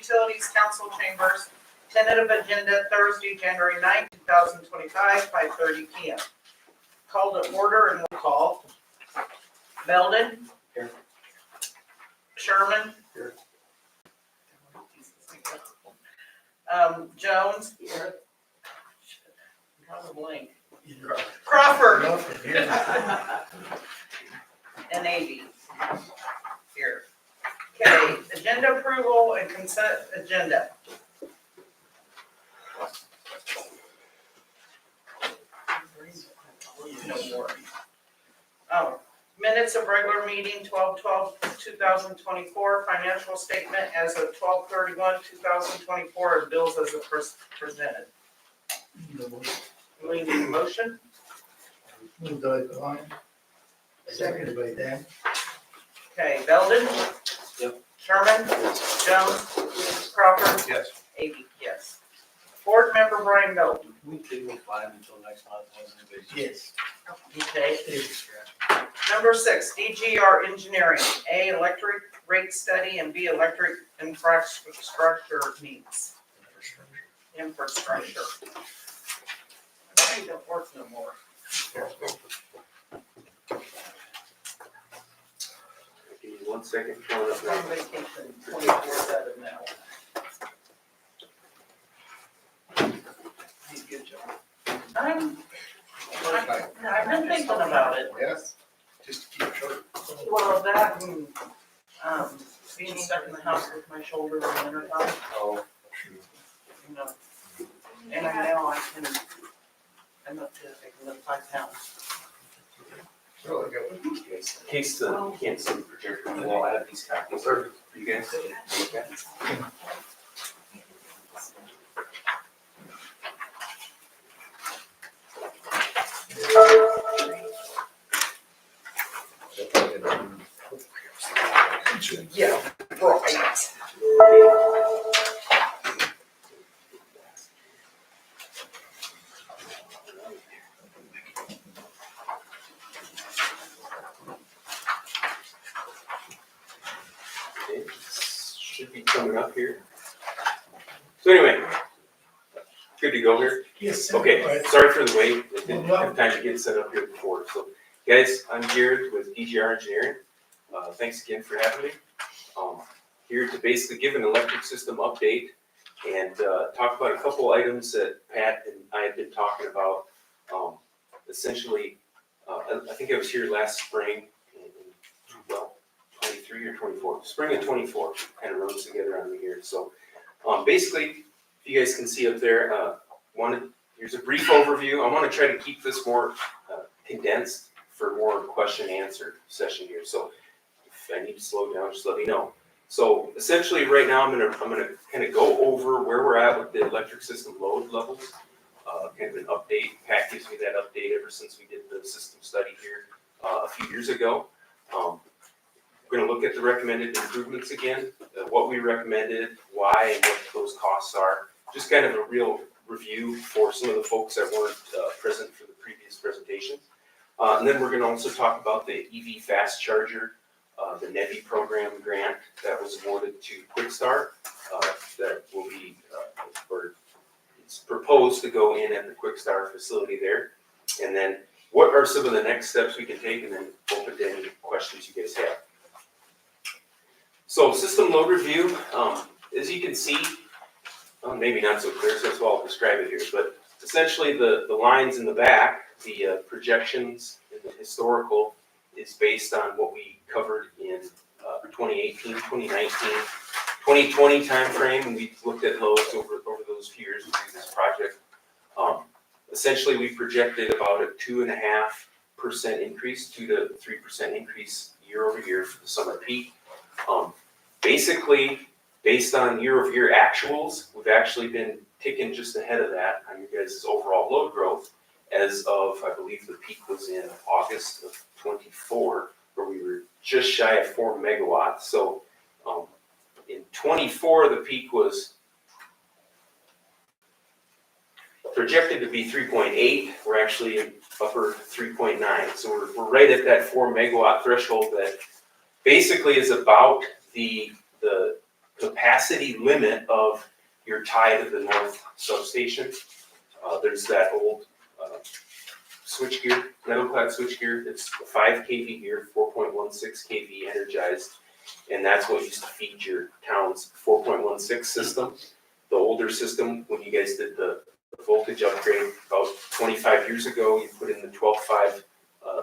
Utilities Council Chambers, tentative agenda Thursday, January 9th, 2025, 5:30 p.m. Call to order and we'll call. Belden. Here. Sherman. Here. Jones. Here. Got a blank. Crawford. And Avey. Here. Okay, agenda approval and consent agenda. No more. Oh, minutes of regular meeting 12/12/2024, financial statement as of 12/31/2024, and bills as presented. We need a motion. Moved by Klein. Seconded by Dan. Okay, Belden. Yep. Sherman. Jones. Crawford. Yes. Avey, yes. Board member Brian Belden. We table 5 until next month. Yes. Okay. Number 6, DGR engineering, A, electric rate study, and B, electric infrastructure needs. Infrastructure. They don't work no more. Give me 1 second. Pulling up I'm on now. vacation 24/7 now. Good job. I've been thinking about it. Yes. Just to keep it short. Well, that and, being stuck in the house with my shoulder in the winter time, Oh, true. you know. And now I'm up to, I can lift 5 pounds. Really good. In case you can't see the projector, well, I have these copies for you guys to look at. Yeah, right. Okay, should be coming up here. So anyway, good to go here. Yes. Okay, sorry for the wait. I didn't have time to get set up here before. So, guys, I'm here with DGR Engineering. Thanks again for having me. Here to basically give an electric system update and talk about a couple items that Pat and I have been talking about. Essentially, I think I was here last spring, well, 23 or 24, spring of 24, kind of runs together on me here. So, basically, if you guys can see up there, here's a brief overview. I want to try to keep this more condensed for more question answer session here. So if I need to slow down, just let me know. So essentially right now I'm gonna kind of go over where we're at with the electric system load levels. Kind of an update. Pat gives me that update ever since we did the system study here a few years ago. We're gonna look at the recommended improvements again, what we recommended, why, and what those costs are. Just kind of a real review for some of the folks that weren't present for the previous presentation. And then we're going to also talk about the EV fast charger, the NEVI program grant that was awarded to Quickstar. That will be, or it's proposed to go in at the Quickstar facility there. And then what are some of the next steps we can take, and then open to any questions you guys have. So system load review, as you can see, maybe not so clear, so that's why I'll describe it here, but essentially the lines in the back, the projections in the historical is based on what we covered in 2018, 2019, 2020 timeframe, and we looked at loads over those few years we did this project. Essentially, we projected about a 2.5% increase, 2 to 3% increase year over year for the summer peak. Basically, based on year-over-year actuals, we've actually been ticking just ahead of that on your guys' overall load growth as of, I believe the peak was in August of 24, where we were just shy of 4 megawatts. So in 24, the peak was projected to be 3.8. We're actually in upper 3.9. So we're right at that 4 megawatt threshold that basically is about the capacity limit of your tie to the north substation. There's that old switchgear, metal clad switchgear. It's a 5 kV gear, 4.16 kV energized, and that's what used to feed your town's 4.16 system. The older system, when you guys did the voltage upgrade about 25 years ago, you put in the 12.5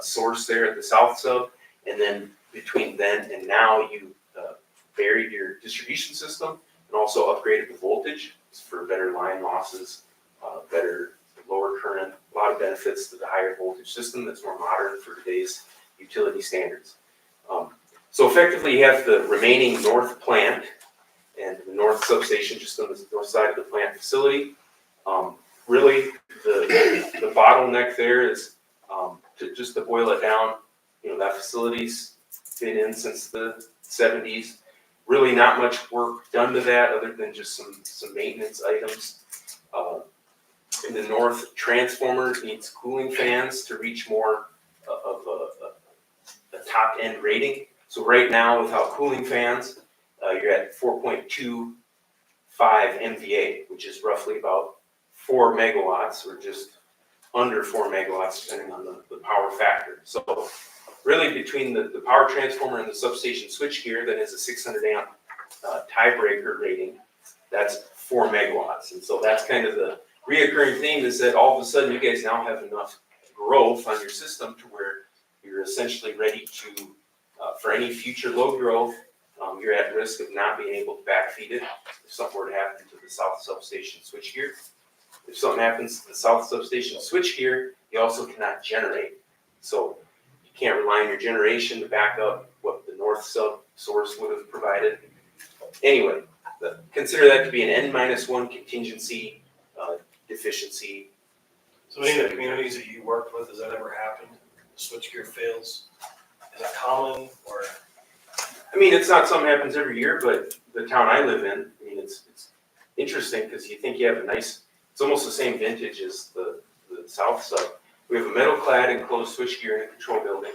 source there at the south sub, and then between then and now, you buried your distribution system and also upgraded the voltage for better line losses, better lower current, a lot of benefits to the higher voltage system that's more modern for today's utility standards. So effectively, you have the remaining north plant and the north substation just on the north side of the plant facility. Really, the bottleneck there is, to boil it down, that facility's been in since the 70s. Really not much work done to that other than just some maintenance items. In the north, transformers needs cooling fans to reach more of a top end rating. So right now, without cooling fans, you're at 4.25 MVA, which is roughly about 4 megawatts, or just under 4 megawatts, depending on the power factor. So really, between the power transformer and the substation switchgear that has a 600 amp tiebreaker rating, that's 4 megawatts. And so that's kind of the reoccurring theme, is that all of a sudden you guys now have enough growth on your system to where you're essentially ready to, for any future load growth, you're at risk of not being able to backfeed it if something were to happen to the south substation switchgear. If something happens to the south substation switchgear, you also cannot generate. So you can't rely on your generation to back up what the north sub source would have provided. Anyway, consider that to be an N-1 contingency deficiency. So any of the communities that you worked with, has that ever happened? Switchgear fails? Is that common, or? I mean, it's not something that happens every year, but the town I live in, I mean, it's interesting because you think you have a nice, it's almost the same vintage as the south sub. We have a metal clad enclosed switchgear in a control building.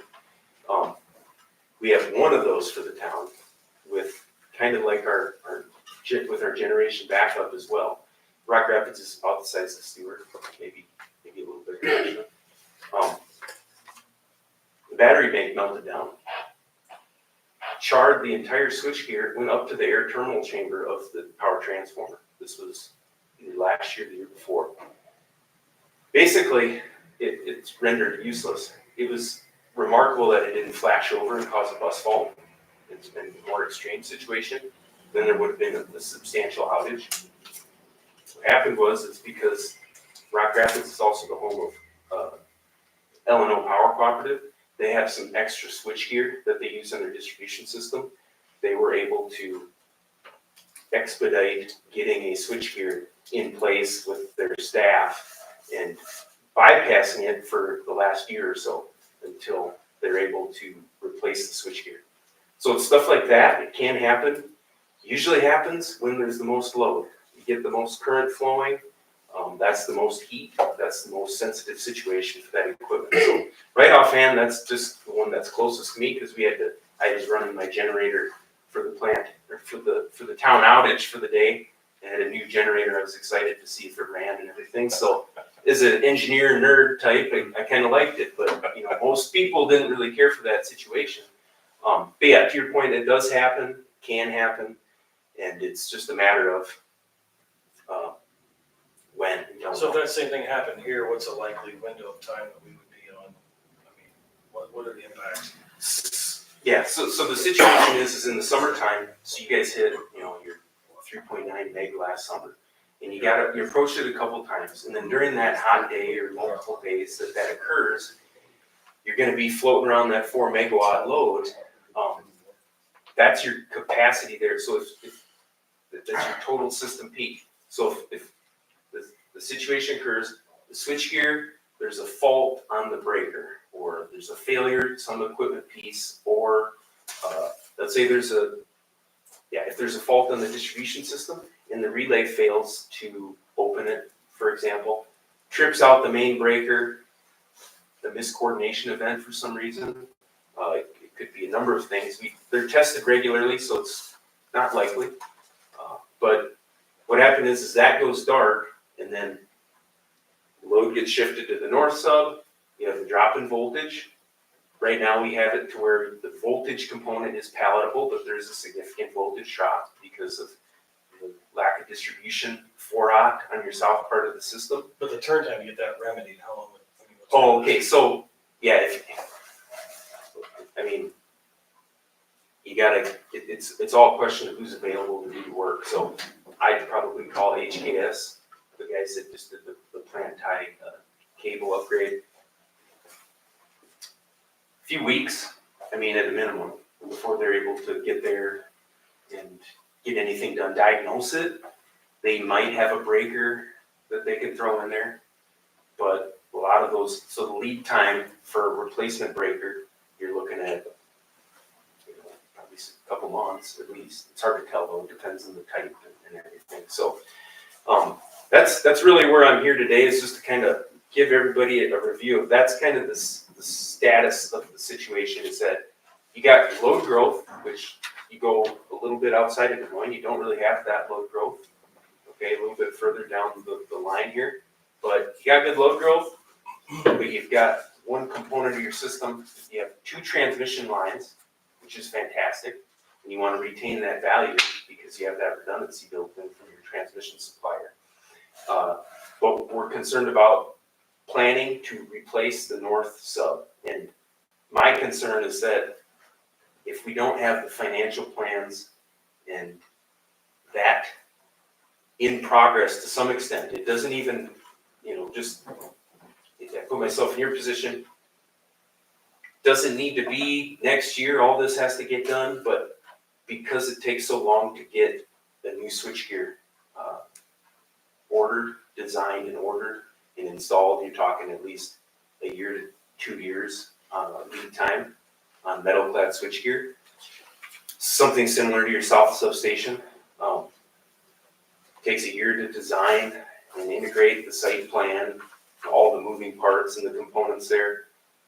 We have one of those for the town with kind of like with our generation backup as well. Rock Rapids is about the size of Stuart, maybe a little bigger. The battery bank melted down, charred the entire switchgear, went up to the air terminal chamber of the power transformer. This was either last year or the year before. Basically, it's rendered useless. It was remarkable that it didn't flash over and cause a bus fault. It's been a more extreme situation. Then there would have been a substantial outage. What happened was, it's because Rock Rapids is also the home of L&O Power Cooperative. They have some extra switchgear that they use in their distribution system. They were able to expedite getting a switchgear in place with their staff and bypassing it for the last year or so until they're able to replace the switchgear. So it's stuff like that. It can happen. Usually happens when there's the most load. You get the most current flowing. That's the most heat. That's the most sensitive situation for that equipment. So right offhand, that's just the one that's closest to me, because I was running my generator for the plant, or for the town outage for the day, and had a new generator. I was excited to see if it ran and everything. So as an engineer nerd type, I kind of liked it, but most people didn't really care for that situation. But yeah, to your point, it does happen, can happen, and it's just a matter of when. So if that same thing happened here, what's a likely window of time that we would be on? I mean, what are the impacts? Yeah, so the situation is in the summertime, so you guys hit, your 3.9 meg last summer, and you approached it a couple times, and then during that hot day or multiple days that occurs, you're gonna be floating around that 4 megawatt load. That's your capacity there, so if that's your total system peak. So if the situation occurs, the switchgear, there's a fault on the breaker, or there's a failure, some equipment piece, or let's say if there's a fault on the distribution system and the relay fails to open it, for example, trips out the main breaker, the miscoordination event for some reason. It could be a number of things. They're tested regularly, so it's not likely. But what happened is that goes dark, and then the load gets shifted to the north sub, you have the drop in voltage. Right now, we have it to where the voltage component is palatable, but there's a significant voltage drop because of the lack of distribution 4-aught on your south part of the system. But the turn time to get that remedied, how long would, I mean, what's? Oh, okay, so, yeah, you gotta, it's all a question of who's available to do the work, so I'd probably call HKS, the guys that just did the plant tie cable upgrade. Few weeks, I mean, at a minimum, before they're able to get there and get anything done, diagnose it. They might have a breaker that they can throw in there, but a lot of those, so the lead time for a replacement breaker, you're looking at, probably a couple months at least. It's hard to tell though, it depends on the type and everything. So, that's really where I'm here today, is just to kind of give everybody a review of, that's kind of the status of the situation, is that you got load growth, which you go a little bit outside of Des Moines, you don't really have that load growth. Okay, a little bit further down the line here, but you got good load growth, but you've got one component of your system, you have 2 transmission lines, which is fantastic, and you want to retain that value because you have that redundancy built in from your transmission supplier. But we're concerned about planning to replace the north sub, and my concern is that if we don't have the financial plans and that in progress to some extent, it doesn't even, just, if I put myself in your position, doesn't need to be next year, all this has to get done, but because it takes so long to get the new switchgear ordered, designed and ordered and installed, you're talking at least a year to 2 years lead time on metal clad switchgear. Something similar to your south substation. Takes a year to design and integrate the site plan, all the moving parts and the components there.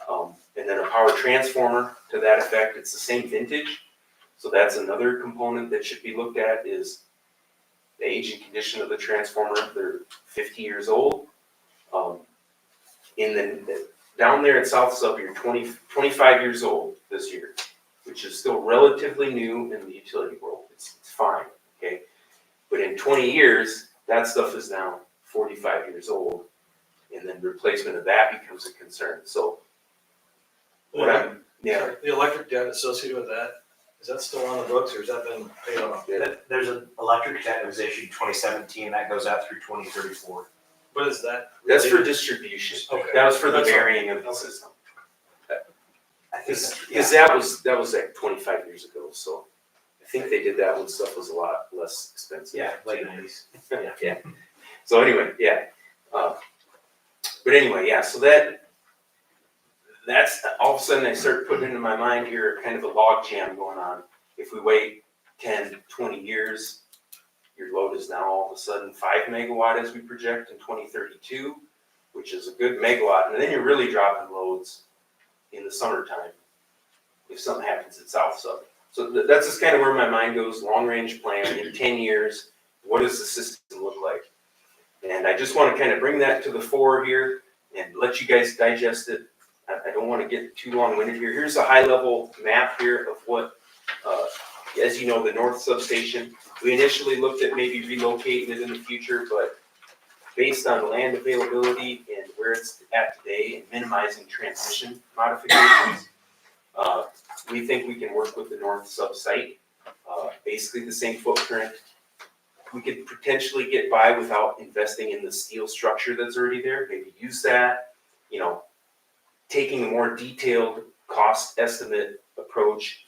And then a power transformer to that effect, it's the same vintage. So that's another component that should be looked at, is the age and condition of the transformer. They're 50 years old. Down there at South Sub, you're 25 years old this year, which is still relatively new in the utility world. It's fine, okay? But in 20 years, that stuff is now 45 years old, and then replacement of that becomes a concern. So, The electric debt associated with that, is that still on the books or has that been paid off? There's an electric debt that was issued 2017, that goes out through 2034. What is that? that's for distribution. Okay. That was for the That's all. varying of the system. I think, Because that was like 25 years ago, so I think they did that when stuff was a lot less expensive. yeah, late 90s. Yeah. So anyway, yeah. But anyway, yeah, so that's all of a sudden I start putting into my mind here kind of a log jam going on. If we wait 10, 20 years, your load is now all of a sudden 5 megawatt as we project in 2032, which is a good megawatt. And then you're really dropping loads in the summertime if something happens at South Sub. So that's just kind of where my mind goes, long range plan in 10 years, what does the system look like? And I just want to kind of bring that to the fore here and let you guys digest it. I don't want to get too long-winded here. Here's a high-level map here of what, as you know, the north substation. We initially looked at maybe relocating it in the future, but based on land availability and where it's at today and minimizing transmission modifications, we think we can work with the north sub site. Basically the same footprint. We could potentially get by without investing in the steel structure that's already there. Maybe use that, taking a more detailed cost estimate approach,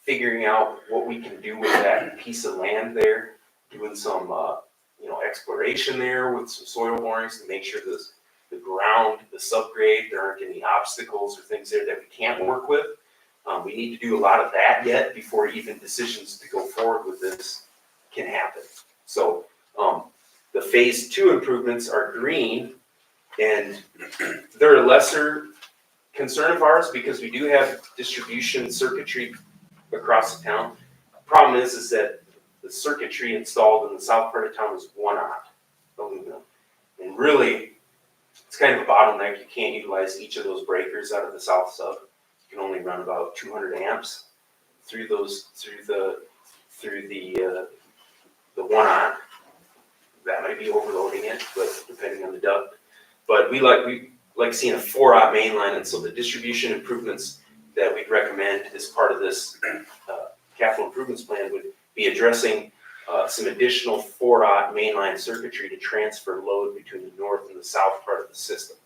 figuring out what we can do with that piece of land there, doing some, exploration there with some soil borings to make sure the ground, the subgrade, there aren't any obstacles or things there that we can't work with. We need to do a lot of that yet before even decisions to go forward with this can happen. So the phase 2 improvements are green, and they're a lesser concern of ours because we do have distribution circuitry across the town. Problem is that the circuitry installed in the south part of town is 1-aught aluminum. And really, it's kind of a bottleneck. You can't utilize each of those breakers out of the south sub. You can only run about 200 amps through the 1-aught. That might be overloading it, but depending on the duct. But we like seeing a 4-aught main line, and so the distribution improvements that we'd recommend as part of this capital improvements plan would be addressing some additional 4-aught mainline circuitry to transfer load between the north and the south part of the system.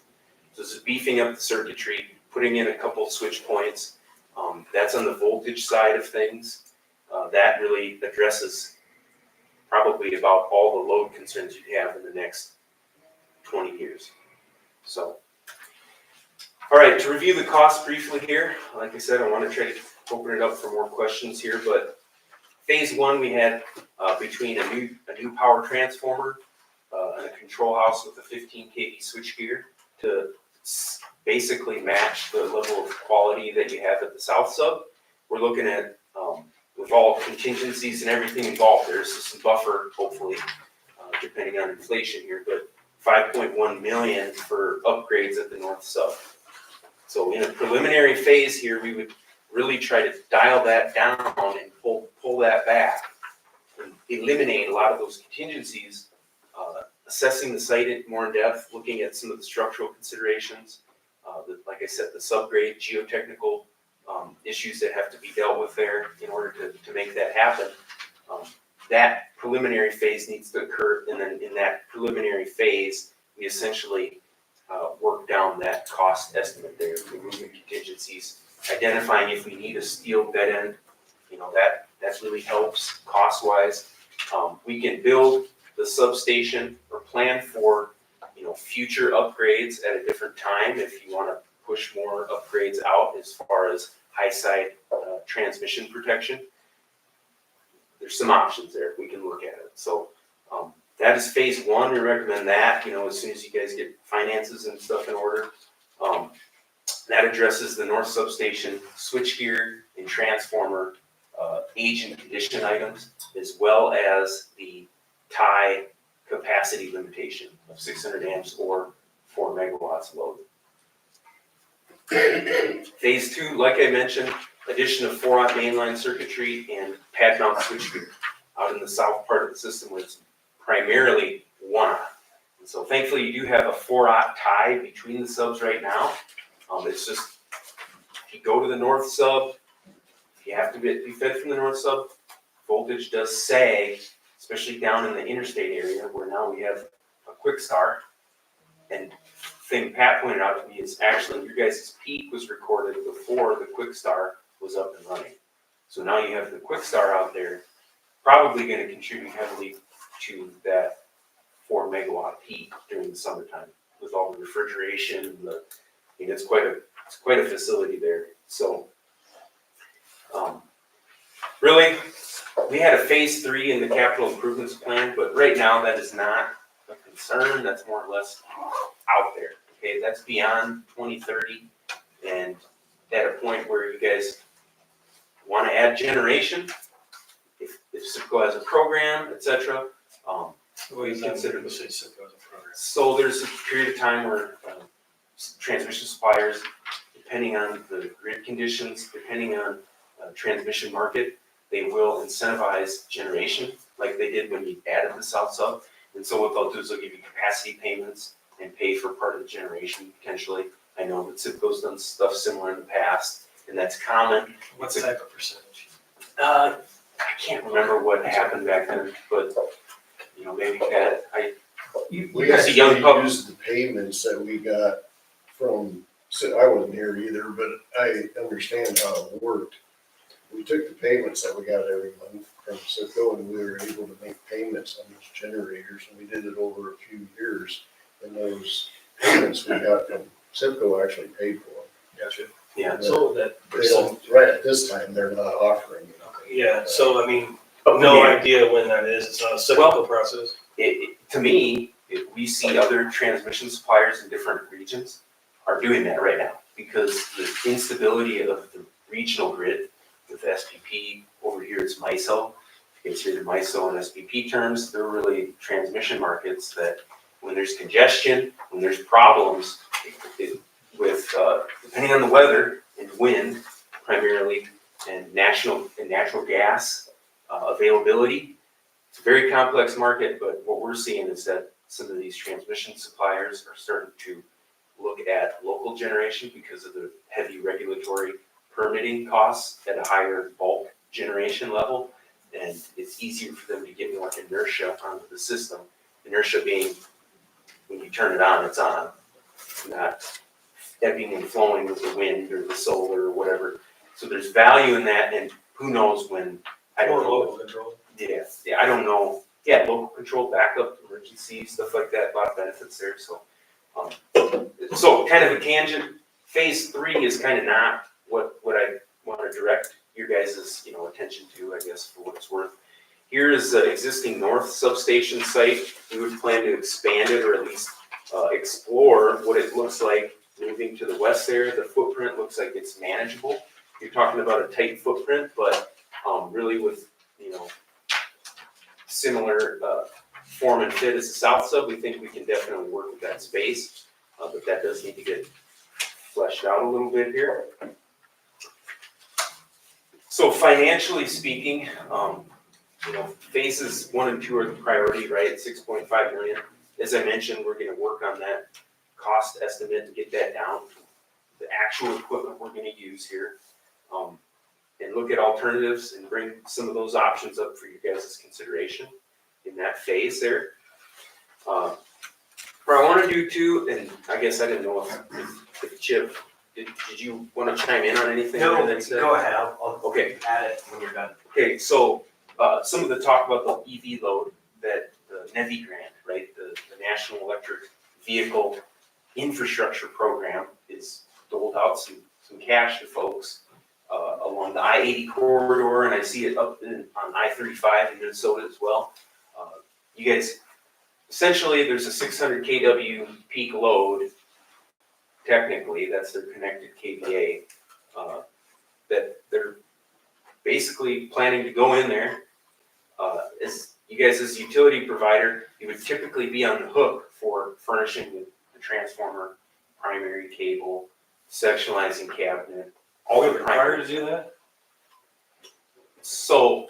So this is beefing up the circuitry, putting in a couple switch points. That's on the voltage side of things. That really addresses probably about all the load concerns you have in the next 20 years. So, all right, to review the cost briefly here, like I said, I want to try to open it up for more questions here, but phase one, we had between a new power transformer and a control house with a 15 kV switchgear to basically match the level of quality that you have at the south sub. We're looking at, with all contingencies and everything involved, there's some buffer, hopefully, depending on inflation here, but 5.1 million for upgrades at the north sub. So in a preliminary phase here, we would really try to dial that down and pull that back and eliminate a lot of those contingencies, assessing the site more in depth, looking at some of the structural considerations, like I said, the subgrade geotechnical issues that have to be dealt with there in order to make that happen. That preliminary phase needs to occur, and then in that preliminary phase, we essentially work down that cost estimate there, removing contingencies, identifying if we need a steel bed end, that really helps cost-wise. We can build the substation or plan for, future upgrades at a different time if you want to push more upgrades out as far as high side transmission protection. There's some options there. We can look at it. So that is phase one. We recommend that, as soon as you guys get finances and stuff in order. That addresses the north substation, switchgear and transformer, age and condition items, as well as the tie capacity limitation of 600 amps or 4 megawatts load. Phase two, like I mentioned, addition of 4-aught mainline circuitry and pad mount switchgear out in the south part of the system where it's primarily 1-aught. And so thankfully you do have a 4-aught tie between the subs right now. It's just, if you go to the north sub, if you have to be fed from the north sub, voltage does sag, especially down in the interstate area where now we have a quick start. And thing Pat pointed out to me is actually your guys' peak was recorded before the quick start was up and running. So now you have the quick start out there, probably going to contribute heavily to that 4 megawatt peak during the summertime with all the refrigeration. It's quite a facility there. So really, we had a phase 3 in the capital improvements plan, but right now that is not a concern. That's more or less out there. Okay, that's beyond 2030, and at a point where you guys want to add generation, if SIPCO has a program, etc. What is that considered to say SIPCO as a program? So there's a period of time where transmission suppliers, depending on the grid conditions, depending on transmission market, they will incentivize generation like they did when you added the south sub. And so what they'll do is they'll give you capacity payments and pay for part of the generation potentially. I know that SIPCO's done stuff similar in the past, and that's common. What type of percentage? I can't remember what happened back then, but maybe that We As a young actually pup. used the payments that we got from, so I wasn't here either, but I understand how it worked. We took the payments that we got every month from SIPCO, and we were able to make payments on those generators, and we did it over a few years. And those payments we got from SIPCO actually paid for them. Gotcha. yeah. So that They don't, right at this time, they're not offering it. okay, yeah, so I mean, no idea when that is. It's not a cyclical process. To me, we see other transmission suppliers in different regions are doing that right now because the instability of the regional grid with SPP over here, it's MISO, it's here the MISO and SPP terms, they're really transmission markets that when there's congestion, when there's problems with, depending on the weather and wind primarily, and natural gas availability, it's a very complex market, but what we're seeing is that some of these transmission suppliers are starting to look at local generation because of the heavy regulatory permitting costs at a higher bulk generation level. And it's easier for them to get more inertia onto the system. Inertia being when you turn it on, it's on, not ebbing and flowing with the wind or the solar or whatever. So there's value in that, and who knows when, I don't Or know. local control. Yeah, I don't know. Yeah, local control, backup, emergency, stuff like that, a lot of benefits there, so. So kind of a tangent, phase 3 is kind of not what I want to direct your guys' attention to, I guess, for what it's worth. Here is the existing north substation site. We would plan to expand it or at least explore what it looks like moving to the west there. The footprint looks like it's manageable. You're talking about a tight footprint, but really with, similar form and fit as the south sub, we think we can definitely work with that space, but that does need to get fleshed out a little bit here. So financially speaking, phases 1 and 2 are the priority, right? 6.5 million. As I mentioned, we're going to work on that cost estimate and get that down to the actual equipment we're going to use here, and look at alternatives and bring some of those options up for you guys' consideration in that phase there. What I want to do too, and I guess I didn't know if Chip, did you want to chime in on anything? No, that said? go ahead, I'll Okay. add it when you're done. Okay, so some of the talk about the EV load that the NEVI grant, right, the National Electric Vehicle Infrastructure Program is doled out some cash to folks along the I-80 corridor, and I see it up on I-35 in Minnesota as well. You guys, essentially, there's a 600 kW peak load. Technically, that's their connected KVA that they're basically planning to go in there. As you guys, as a utility provider, you would typically be on the hook for furnishing the transformer, primary cable, sectionalizing cabinet. Are we required to do that? So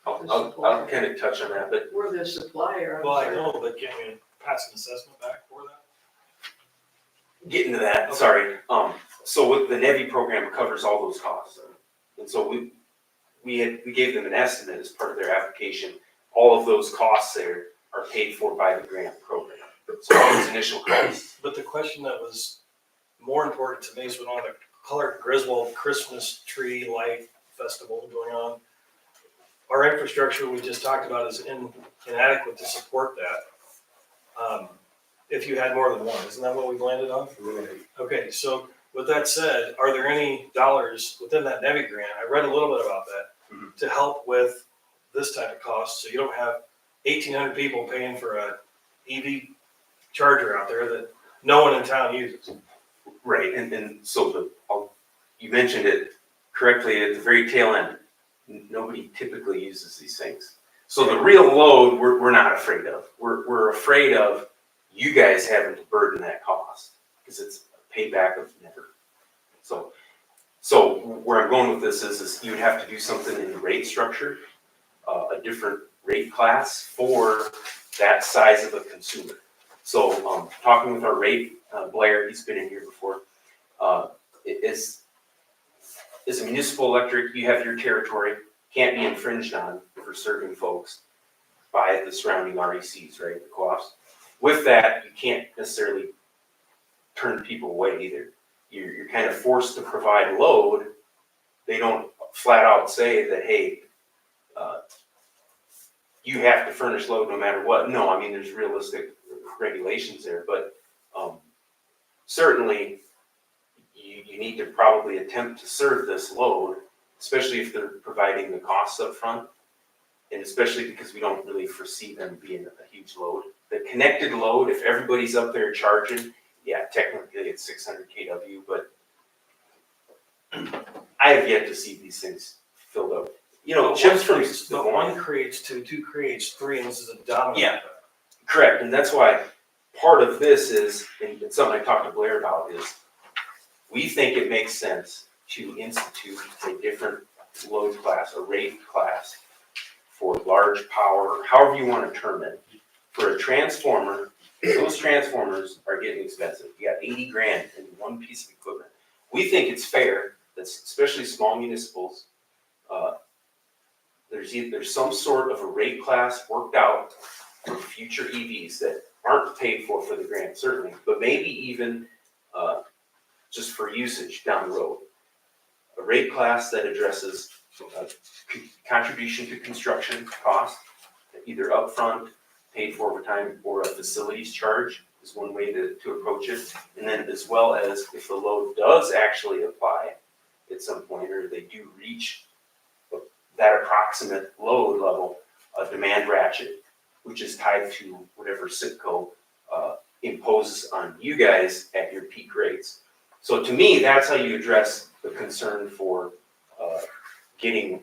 I'll kind of touch on that, but We're the supplier. Well, I know, but can we pass an assessment back for that? getting to that, sorry. So with the NEVI program, it covers all those costs. And so we gave them an estimate as part of their application. All of those costs there are paid for by the grant program. So all those initial costs. But the question that was more important to me is when on the Color Griswold Christmas tree light festival going on, our infrastructure we just talked about is inadequate to support that. If you had more than one, isn't that what we've landed on? Right. Okay, so with that said, are there any dollars within that NEVI grant? I read a little bit about that to help with this type of cost, so you don't have 1,800 people paying for a EV charger out there that no one in town uses. Right, and so you mentioned it correctly at the very tail end. Nobody typically uses these things. So the real load, we're not afraid of. We're afraid of you guys having to burden that cost because it's a payback of never. So where I'm going with this is you would have to do something in the rate structure, a different rate class for that size of a consumer. So talking with our rate, Blair, he's been in here before, is a municipal electric, you have your territory, can't be infringed on for serving folks by the surrounding RECs, right, the co-ops. With that, you can't necessarily turn people away either. You're kind of forced to provide load. They don't flat out say that, hey, you have to furnish load no matter what. No, I mean, there's realistic regulations there, but certainly you need to probably attempt to serve this load, especially if they're providing the costs up front, and especially because we don't really foresee them being a huge load. The connected load, if everybody's up there charging, yeah, technically it's 600 kW, but I have yet to see these things filled up chips from But one creates two, two creates three, and this is a domino Yeah. effect. Correct, and that's why part of this is, and it's something I talked to Blair about, is we think it makes sense to institute a different load class, a rate class for large power, however you want to term it. For a transformer, those transformers are getting expensive. You got 80 grand in one piece of equipment. We think it's fair that especially small municipals, there's some sort of a rate class worked out for future EVs that aren't paid for the grant, certainly, but maybe even just for usage down the road. A rate class that addresses contribution to construction cost, either upfront, paid for over time, or a facilities charge is one way to approach it. And then as well as if the load does actually apply at some point, or they do reach that approximate load level, a demand ratchet, which is tied to whatever SIPCO imposes on you guys at your peak rates. So to me, that's how you address the concern for getting,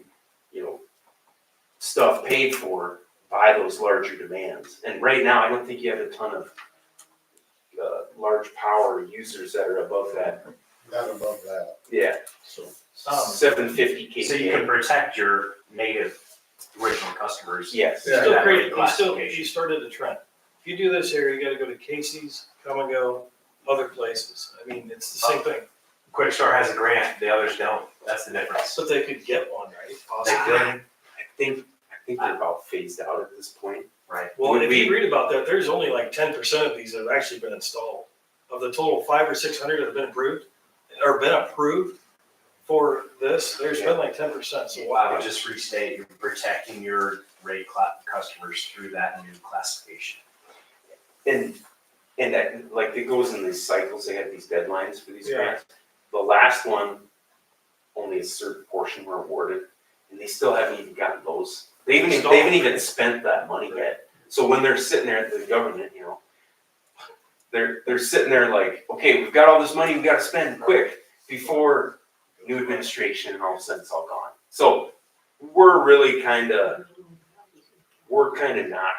stuff paid for by those larger demands. And right now, I don't think you have a ton of large power users that are above that. Not above that. Yeah, So 750 kVA. So you can protect your native original customers. Yes. You Yeah. still That create, rate classification. you started a trend. If you do this here, you gotta go to Casey's, Come and Go, other places. I mean, it's the same thing. Quick Start has a grant, the others don't. That's the difference. But they could get one, right? They Possibly. could, I think they're about phased out at this point. right? Well, Would if we- you read about that, there's only like 10% of these that have actually been installed. Of the total 500 or 600 that have been approved for this, there's been like 10%. So Well, I would just restate, you're protecting your rate customers through that new classification. And that, like, it goes in these cycles, they have these deadlines for these Yeah. grants. The last one, only a certain portion were awarded, and they still haven't even gotten those. They haven't even spent that money yet. So when they're sitting there at the government, they're sitting there like, okay, we've got all this money, we gotta spend quick before new administration, and all of a sudden it's all gone. So we're not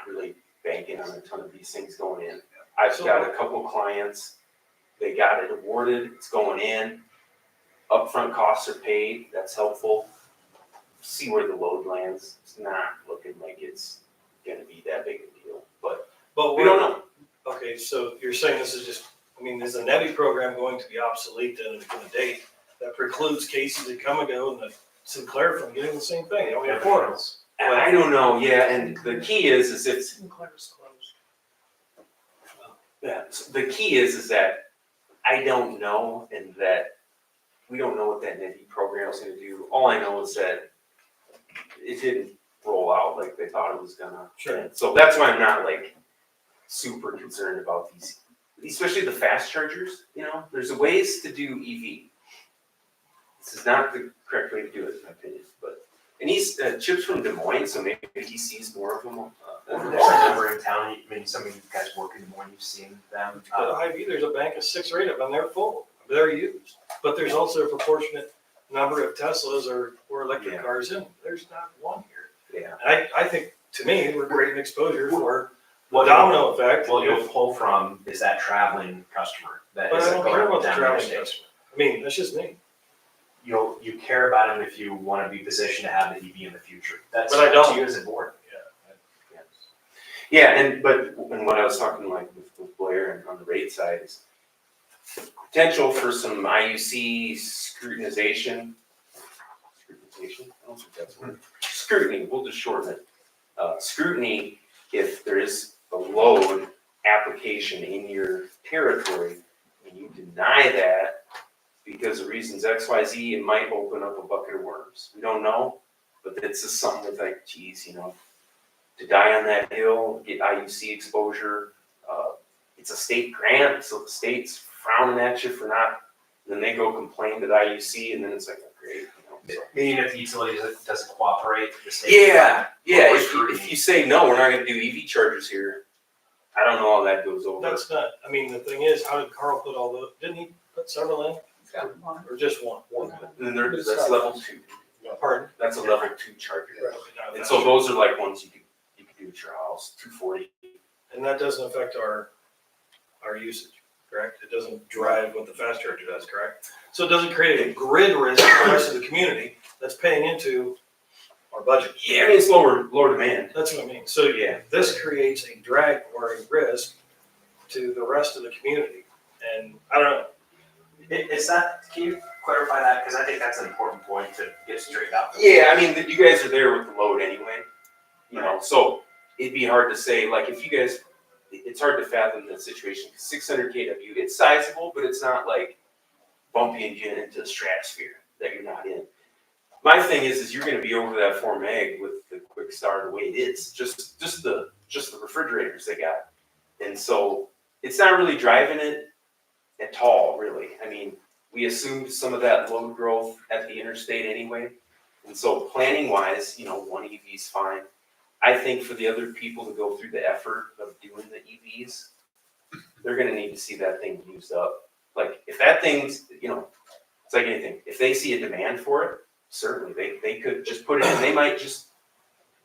really banking on a ton of these things going in. I've got a couple clients, they got it awarded, it's going in, upfront costs are paid, that's helpful. See where the load lands, it's not looking like it's gonna be that big a deal, but But we don't know. Okay, so you're saying this is just, is the NEVI program going to be obsolete then at a date that precludes Casey's and Come and Go and the Sinclair from getting the same thing? They only have four of them. I don't know, yeah, and the key is if, Sinclair's closed. yeah, so the key is that I don't know, and that we don't know what that NEVI program is gonna do. All I know is that it didn't roll out like they thought it was gonna. Sure. And so that's why I'm not like super concerned about these, especially the fast chargers, there's ways to do EV. This is not the correct way to do it, in my opinion, but, and he's, Chip's from Des Moines, so maybe he sees more of them. There's a number in town, some of you guys work in the morning, you've seen them. At Hy-Vee, there's a bank of 6 or 8 of them, they're full, they're used. But there's also a proportionate number of Teslas or electric Yeah. cars in, there's not one here. Yeah. And I think, to me, we're creating exposure for What domino effect. What you'll pull from is that traveling customer that But I isn't don't care going about the down traveling interstate. customer. That's just me. You care about them if you want to be positioned to have the EV in the future. That's But I up don't. to you as a board. Yeah, and what I was talking like with Blair and on the rate side is potential for some IUC scrutinization. Scrutinization? I don't think that's a word. Scrutiny, we'll just shorten it. Scrutiny, if there is a load application in your territory and you deny that because of reasons X, Y, Z, it might open up a bucket of worms. We don't know, but it's just something with like, geez, to die on that hill, get IUC exposure. It's a state grant, so the state's frowning at you for not, then they go complain to the IUC, and then it's like, oh, great. So. Meaning if the utility doesn't cooperate, the state. Yeah, Or if you say, no, we're not gonna do EV chargers here, I don't know how that goes over. That's not, the thing is, how did Carl put all didn't he put several in? Or just one? And then that's level 2. Pardon? That's a level 2 charger. Right. And so those are like ones you could do at your house, 240. And that doesn't affect our usage, correct? It doesn't drive what the fast charger does, correct? So it doesn't create a grid risk for the rest of the community that's paying into our budget. Yeah, I mean, it's lower demand. That's what I mean. So Yeah. this creates a drag or a risk to the rest of the community. And I don't know, Is that, can you clarify that? Because I think that's an important point to get straightened out. Yeah, I mean, you guys are there with the load anyway, you know, so it'd be hard to say, like, if you guys, it's hard to fathom the situation, 600 kW, it's sizable, but it's not like bumping you into the stratosphere that you're not in. My thing is you're gonna be over that 4 meg with the quick start the way it is, just the refrigerators they got. And so it's not really driving it at all, really. I mean, we assumed some of that load growth at the interstate anyway. And so planning wise, you know, one EV is fine. I think for the other people to go through the effort of doing the EVs, they're gonna need to see that thing used up. Like, if that thing's, you know, it's like anything, if they see a demand for it, certainly, they could just put it in, they might just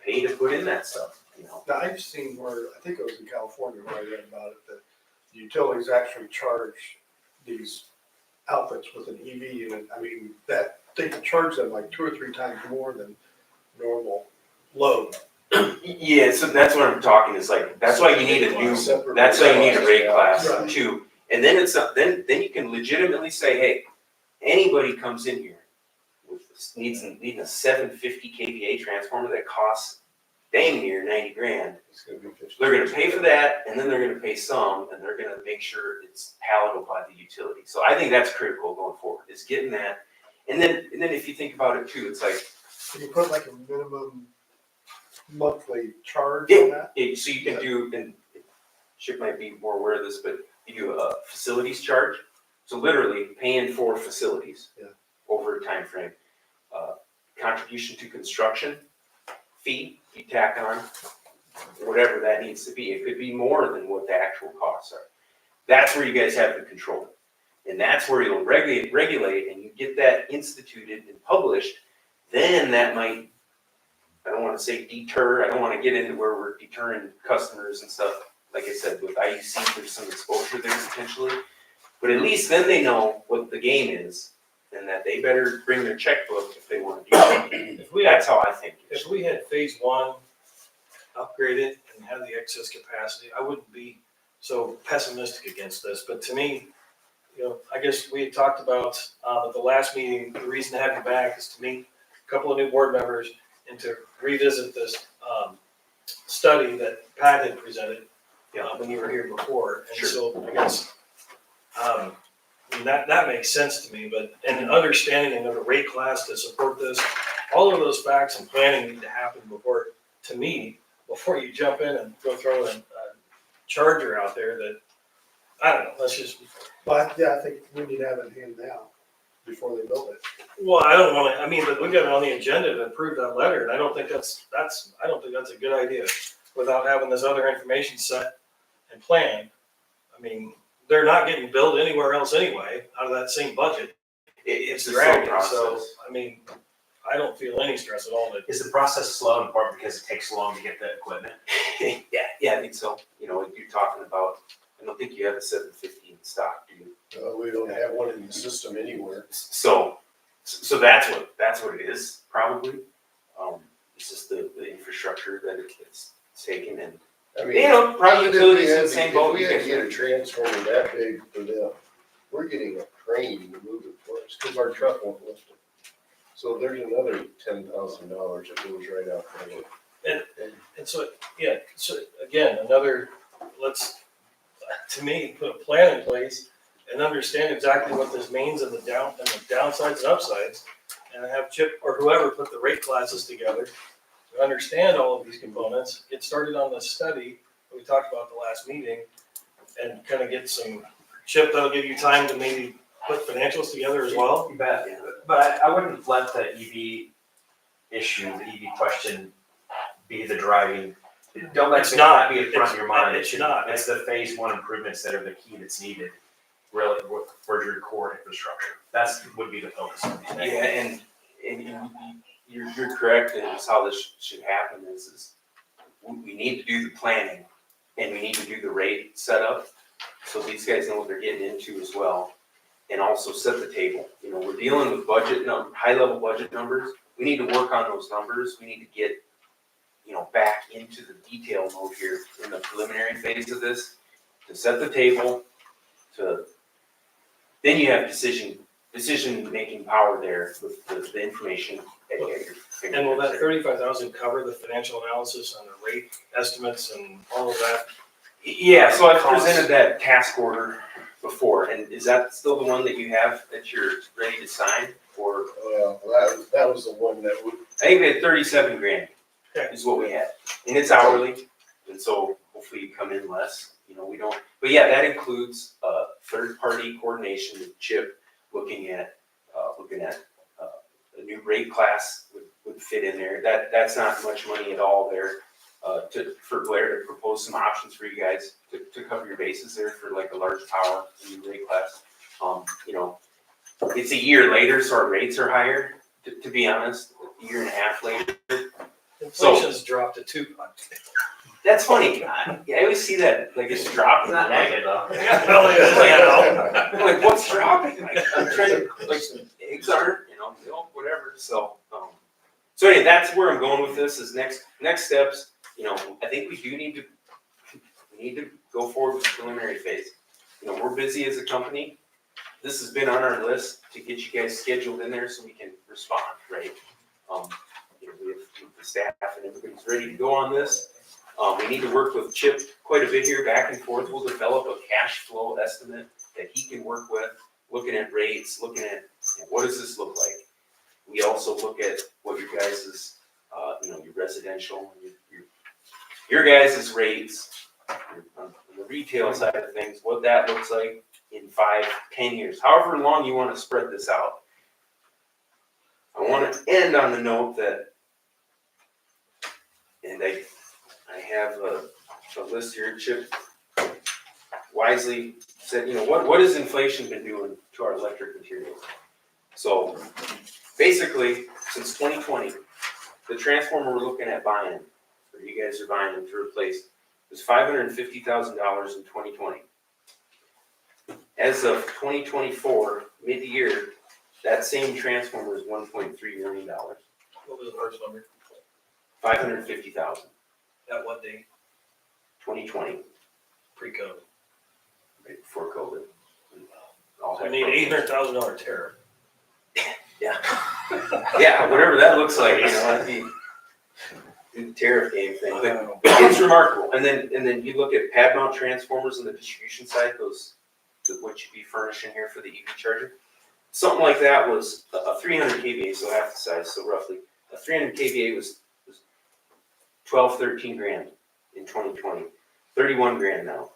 pay to put in that stuff, you know? Now, I've seen where, I think it was in California where I read about it, that the utilities actually charge these outlets with an EV unit. I mean, that, they can charge them like 2 or 3 times more than normal load. Yeah, so that's what I'm talking, is like, that's why you need a new, that's why you need a rate class Right. too. And then it's, then you can legitimately say, hey, anybody comes in here with, needing a 750 kVA transformer that costs dang near 90 grand, It's gonna be 50. they're gonna pay for that, and then they're gonna pay some, and they're gonna make sure it's palatable by the utility. So I think that's critical going forward, is getting that. And then if you think about it too, it's like, Can you put like a minimum monthly charge on that? so you can do, and Chip might be more aware of this, but you do a facilities charge. So literally paying for facilities Yeah. over a time frame. Contribution to construction fee, you tack on, whatever that needs to be. It could be more than what the actual costs are. That's where you guys have the control. And that's where you'll regulate and you get that instituted and published, then that might, I don't want to say deter, I don't want to get into where we're deterring customers and stuff. Like I said, with IUC, there's some exposure there potentially. But at least then they know what the game is and that they better bring their checkbook if they want to do something. That's how I think. if we had phase 1 upgraded and had the excess capacity, I wouldn't be so pessimistic against this. But to me, you know, I guess we had talked about at the last meeting, the reason to have you back is to meet a couple of new board members and to revisit this study that Pat had presented when you were here before. And Sure. so I guess I mean, that makes sense to me, but and an understanding of the rate class to support this, all of those facts and planning need to happen before, to me, before you jump in and go throw a charger out there that, I don't know, let's just, But yeah, I think we need to have it in hand now before they build it. well, I don't wanna, I mean, but we got it on the agenda to approve that letter, and I don't think that's a good idea without having this other information set and planned. I mean, they're not getting billed anywhere else anyway, out of that same budget. It's a slow Dragging, so, process. I mean, I don't feel any stress at all that, Is the process slow in part because it takes so long to get the equipment? Yeah, I think so. You know, if you're talking about, I don't think you have a 750 in stock, do you? We don't have one in the system anywhere. So that's what it is, probably. It's just the infrastructure that it's taken and, I you mean, know, private even if we utilities in had the to- same if boat. we You had to guys get are- a transformer that big for them, we're getting a crane to move it for us, cause our truck won't lift it. So there's another $10,000 that goes right out there. and so, yeah, so again, let's, to me, put a plan in place and understand exactly what this means and the downsides and upsides, and have Chip or whoever put the rate classes together to understand all of these components, get started on the study that we talked about at the last meeting, and kind of get some, Chip, that'll give you time to maybe put financials together as well. You bet, but I wouldn't let the EV issue, the EV question be the driving. Don't let It's it not. not be in front of your mind. It's not. It's the phase 1 improvements that are the key that's needed, really, for your core infrastructure. That's would be the focus of these things. Yeah, and you're correct, and it's how this should happen is we need to do the planning and we need to do the rate setup. So these guys know what they're getting into as well, and also set the table. You know, we're dealing with high level budget numbers. We need to work on those numbers. We need to get, you know, back into the detail mode here in the preliminary phase of this, to set the table, then you have decision-making power there with the information at your fingertips. And will that there. 35,000 cover the financial analysis on the rate estimates and all of that? Yeah, so I've presented that task order before, and is that still the one that you have that you're ready to sign? Or, Well, that was the one that would, I think we had 37 grand Okay. is what we had, and it's hourly, and so hopefully you come in less, you know, we don't, but yeah, that includes, third-party coordination with Chip, looking at a new rate class would fit in there. That's not much money at all there, for Blair to propose some options for you guys to cover your bases there for like a large power, a new rate class. You know, it's a year later, so our rates are higher, to be honest, a year and a half later. Inflation's dropped to 2. That's funny. I always see that, like, it's dropping. It's not negative though. I'm like, what's dropping? Like, I'm trying to, like, eggs aren't, you know, milk, whatever. So anyway, that's where I'm going with this. Is next steps. You know, I think we need to go forward with the preliminary phase. You know, we're busy as a company. This has been on our list to get you guys scheduled in there so we can respond, right? You know, we have the staff and everybody's ready to go on this. We need to work with Chip quite a bit here, back and forth. We'll develop a cash flow estimate that he can work with, looking at rates, looking at, you know, what does this look like? We also look at what your guys' you know, your residential, your guys' rates, on the retail side of things, what that looks like in 5-10 years, however long you want to spread this out. I want to end on the note that, and I have a list here. Chip wisely said, you know, what has inflation been doing to our electric materials? So basically, since 2020, the transformer we're looking at buying, or you guys are buying to replace, was $550,000 in 2020. As of 2024, mid-year, that same transformer is $1.3 million. What was the first number? 550,000, At what date? 2020, Pre-COVID. right before COVID. All So we had need problems. $800,000 tariff. Yeah, whatever that looks like, you know, that'd be the tariff game thing, but it's remarkable. And then you look at pad mount transformers on the distribution side, what you'd be furnishing here for the EV charger. Something like that was a 300 kVA, so half the size, so roughly. A 300 kVA was 12, 13 grand in 2020, 31 grand now.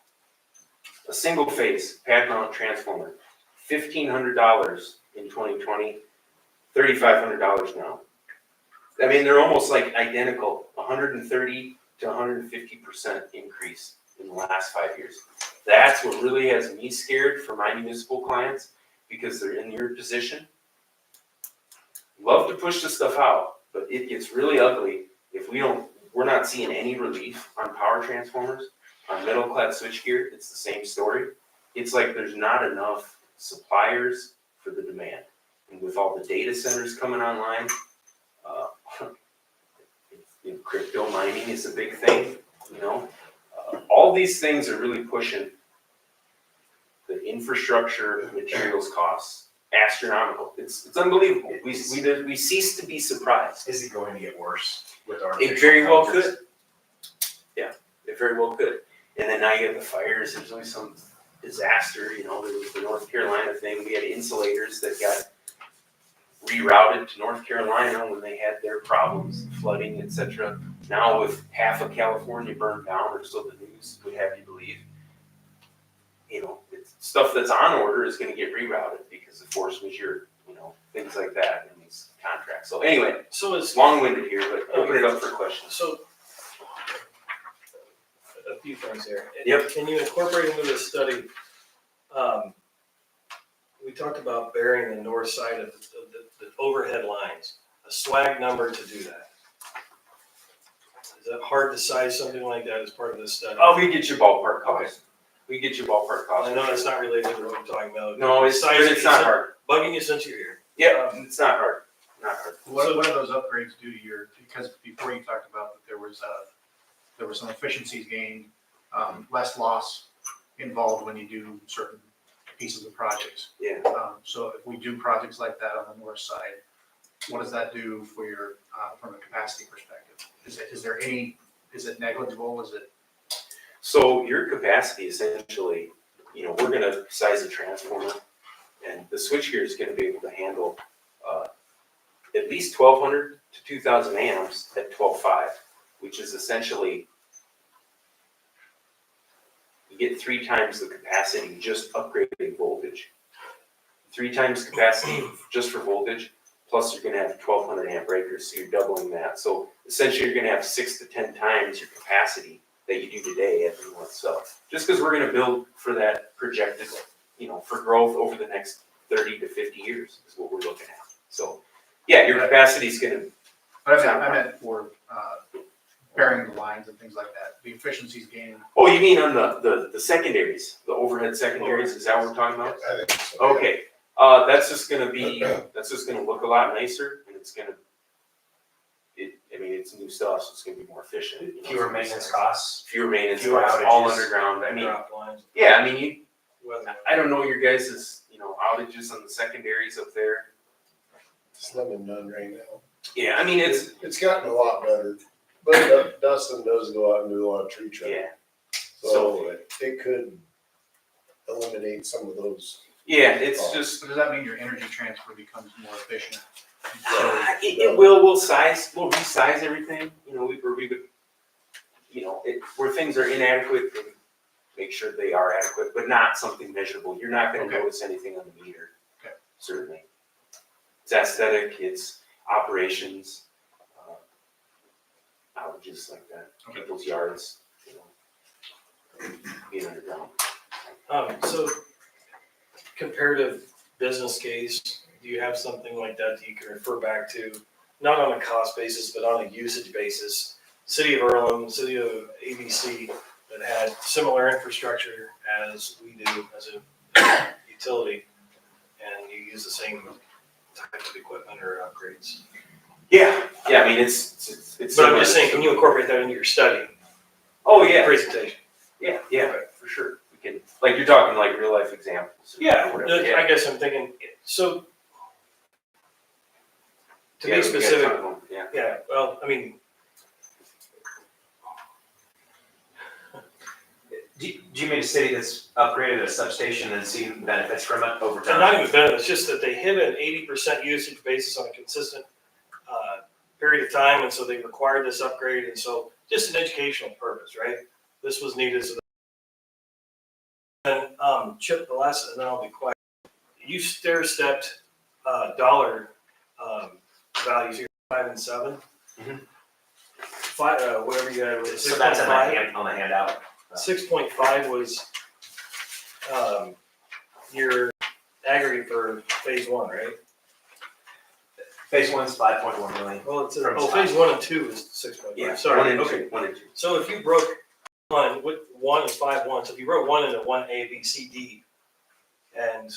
A single phase pad mount transformer, $1,500 in 2020, $3,500 now. I mean, they're almost like identical, 130 to 150% increase in the last 5 years. That's what really has me scared for my municipal clients, because they're in your position. Love to push this stuff out, but it gets really ugly if we're not seeing any relief on power transformers, on metal clad switchgear. It's the same story. It's like there's not enough suppliers for the demand. And with all the data centers coming online, crypto mining is a big thing, you know. All these things are really pushing the infrastructure materials costs astronomical. It's unbelievable. We cease to be surprised. Is it going to get worse with our? It very well could. Yeah, it very well could. And then now you have the fires. There's always some disaster. You know, there was the North Carolina thing. We had insulators that got rerouted to North Carolina when they had their problems, flooding, etc. Now with half of California burned down, or so the news would have you believe, you know, it's stuff that's on order is going to get rerouted because of force majeure, you know, things like that in these contracts. So anyway, So it's long-winded here, but open it up for questions. So, a few things here. Yep. Can you incorporate into this study, we talked about burying the north side of the overhead lines. a swag number to do that? Is it hard to size something like that as part of this study? Oh, we get your ballpark cost. We get your ballpark cost. I know that's not related to what we're talking about. No, but it's not hard. Bugging you since you're here. Yeah, it's not hard, not hard. What do those upgrades do to your, because before you talked about that there was some efficiencies gained, less loss involved when you do certain pieces of projects. Yeah. So if we do projects like that on the north side, what does that do for your, from a capacity perspective? Is it negligible? Is it? So your capacity essentially, we're gonna size the transformer and the switchgear is gonna be able to handle, at least 1,200 to 2,000 amps at 12.5, which is essentially, you get 3 times the capacity just upgrading voltage. 3 times capacity just for voltage, plus you're gonna have 1,200 amp breakers, so you're doubling that. So essentially you're gonna have 6 to 10 times your capacity that you do today at the north south. Just because we're gonna build for that projected, for growth over the next 30 to 50 years is what we're looking at. So, yeah, your capacity is gonna, But I meant for burying the lines and things like that, the efficiencies gained. oh, you mean on the secondaries, the overhead secondaries, is that what we're talking about? I think so. Okay, that's just gonna look a lot nicer and it's gonna, it's new stuff, so it's gonna be more efficient. Fewer maintenance costs. Fewer maintenance fewer costs, all outages. underground, I mean, Drop lines. yeah, Weather. I don't know your guys' outages on the secondaries up there. Slim and none right now. Yeah, It's gotten a lot better, but Dustin does go out and do a lot of tree trimming. yeah, So it could eliminate some of those. yeah, it's just, So does that mean your energy transfer becomes more efficient? we'll resize everything, where things are inadequate, and make sure they are adequate, but not something measurable. You're not gonna Okay. notice anything on the meter. Okay. Certainly. It's aesthetic, it's operations, outages like that, Okay. people's yards, being underground. So comparative business case, do you have something like that you can refer back to, not on a cost basis, but on a usage basis? City of Earlham, city of ABC that had similar infrastructure as we do as a utility, and you use the same type of equipment or upgrades. Yeah, it's. But I'm just saying, can you incorporate that into your study? Oh, yeah, Presentation? yeah, for sure. We can, like, you're talking like real life examples. Yeah, or whatever, I guess I'm thinking, so to Yeah, be we gotta specific, talk about- Yeah. yeah, well, I mean, Do you mean a city that's upgraded a substation and seen benefits from it over and time? not even benefits, just that they hit an 80% usage basis on a consistent period of time, and so they required this upgrade, and so just an educational purpose, right? This was needed so that. And Chip, the last, and then I'll be quiet. You stair-stepped dollar values here, 5 and 7. Mhm. 5, whatever you had, was So that's 6.5. on the handout. 6.5 was your aggregate for phase 1, right? Phase 1's 5.1 million. Well, it's, From phase 1 and 2 is 6.5. Yeah, Sorry, one and okay. two, 1 and 2. So if you broke one, with 1 is 5.1, so if you broke 1 into 1A, B, C, D, and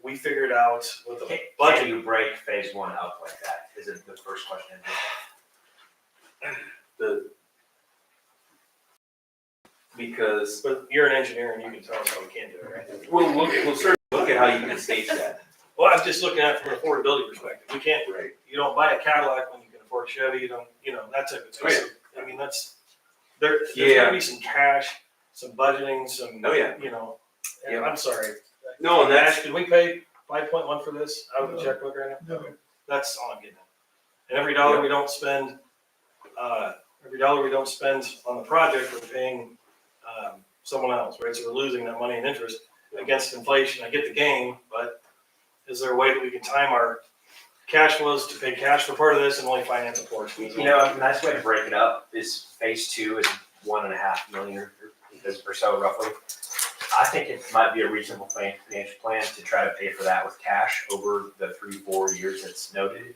we figured out with the Can budget, you break phase 1 up like that? Is it the first question? Because but you're an engineer and you can tell us how we can't do it, right? we'll certainly look at how you can stage that. Well, I'm just looking at it from an affordability perspective. We can't, Right. you don't buy a Cadillac when you can afford a Chevy, you don't, that type of thing. Oh, yeah. So, I mean, there's Yeah. gonna be some cash, some budgeting, some, Oh, yeah. and Yeah. I'm sorry. No, and that's, Ash, did we pay 5.1 for this out of the checkbook right now? No. That's all I'm getting at. And every dollar we don't spend, on the project, we're paying, someone else, right? So we're losing that money in interest against inflation. I get the game, but is there a way that we can time our cash flows to pay cash for part of this and only finance a portion? A nice way to break it up is phase 2 is 1.5 million or so roughly. I think it might be a reasonable financial plan to try to pay for that with cash over the 3-4 years that's noted.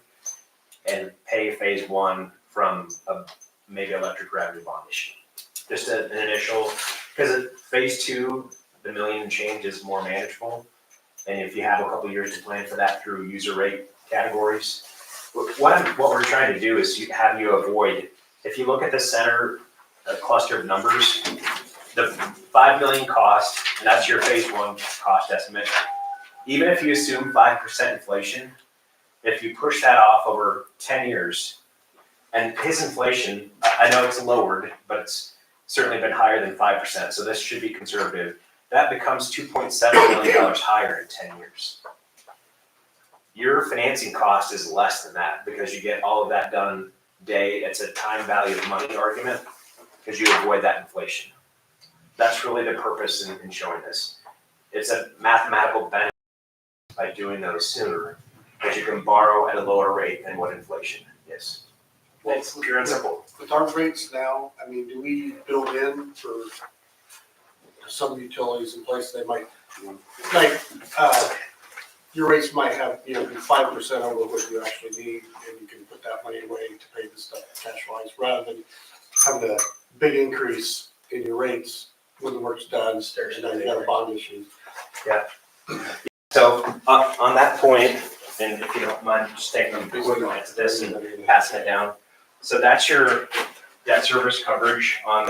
and pay phase one from a maybe electric revenue bond issue. Just an initial, because phase two, the million and change is more manageable. And if you have a couple years to plan for that through user rate categories, what we're trying to do is have you avoid, if you look at the center cluster of numbers, the 5 million cost, and that's your phase one cost estimate. Even if you assume 5% inflation, if you push that off over 10 years, and his inflation, I know it's lowered, but it's certainly been higher than 5%, so this should be conservative. That becomes $2.7 million higher in 10 years. Your financing cost is less than that because you get all of that done day. It's a time value of money argument because you avoid that inflation. That's really the purpose in showing this. It's a mathematical benefit by doing those sooner because you can borrow at a lower rate than what inflation is. It's pure and simple. With our rates now, I mean, do we build in for some utilities in place, they might, like, your rates might have, be 5% over what you actually need, and you can put that money away to pay this stuff cash-wise, rather than having a big increase in your rates when the work's done, and then you got a bond issue. So on that point, and if you don't mind just taking a quick glance at this and passing it down. So that's your debt service coverage on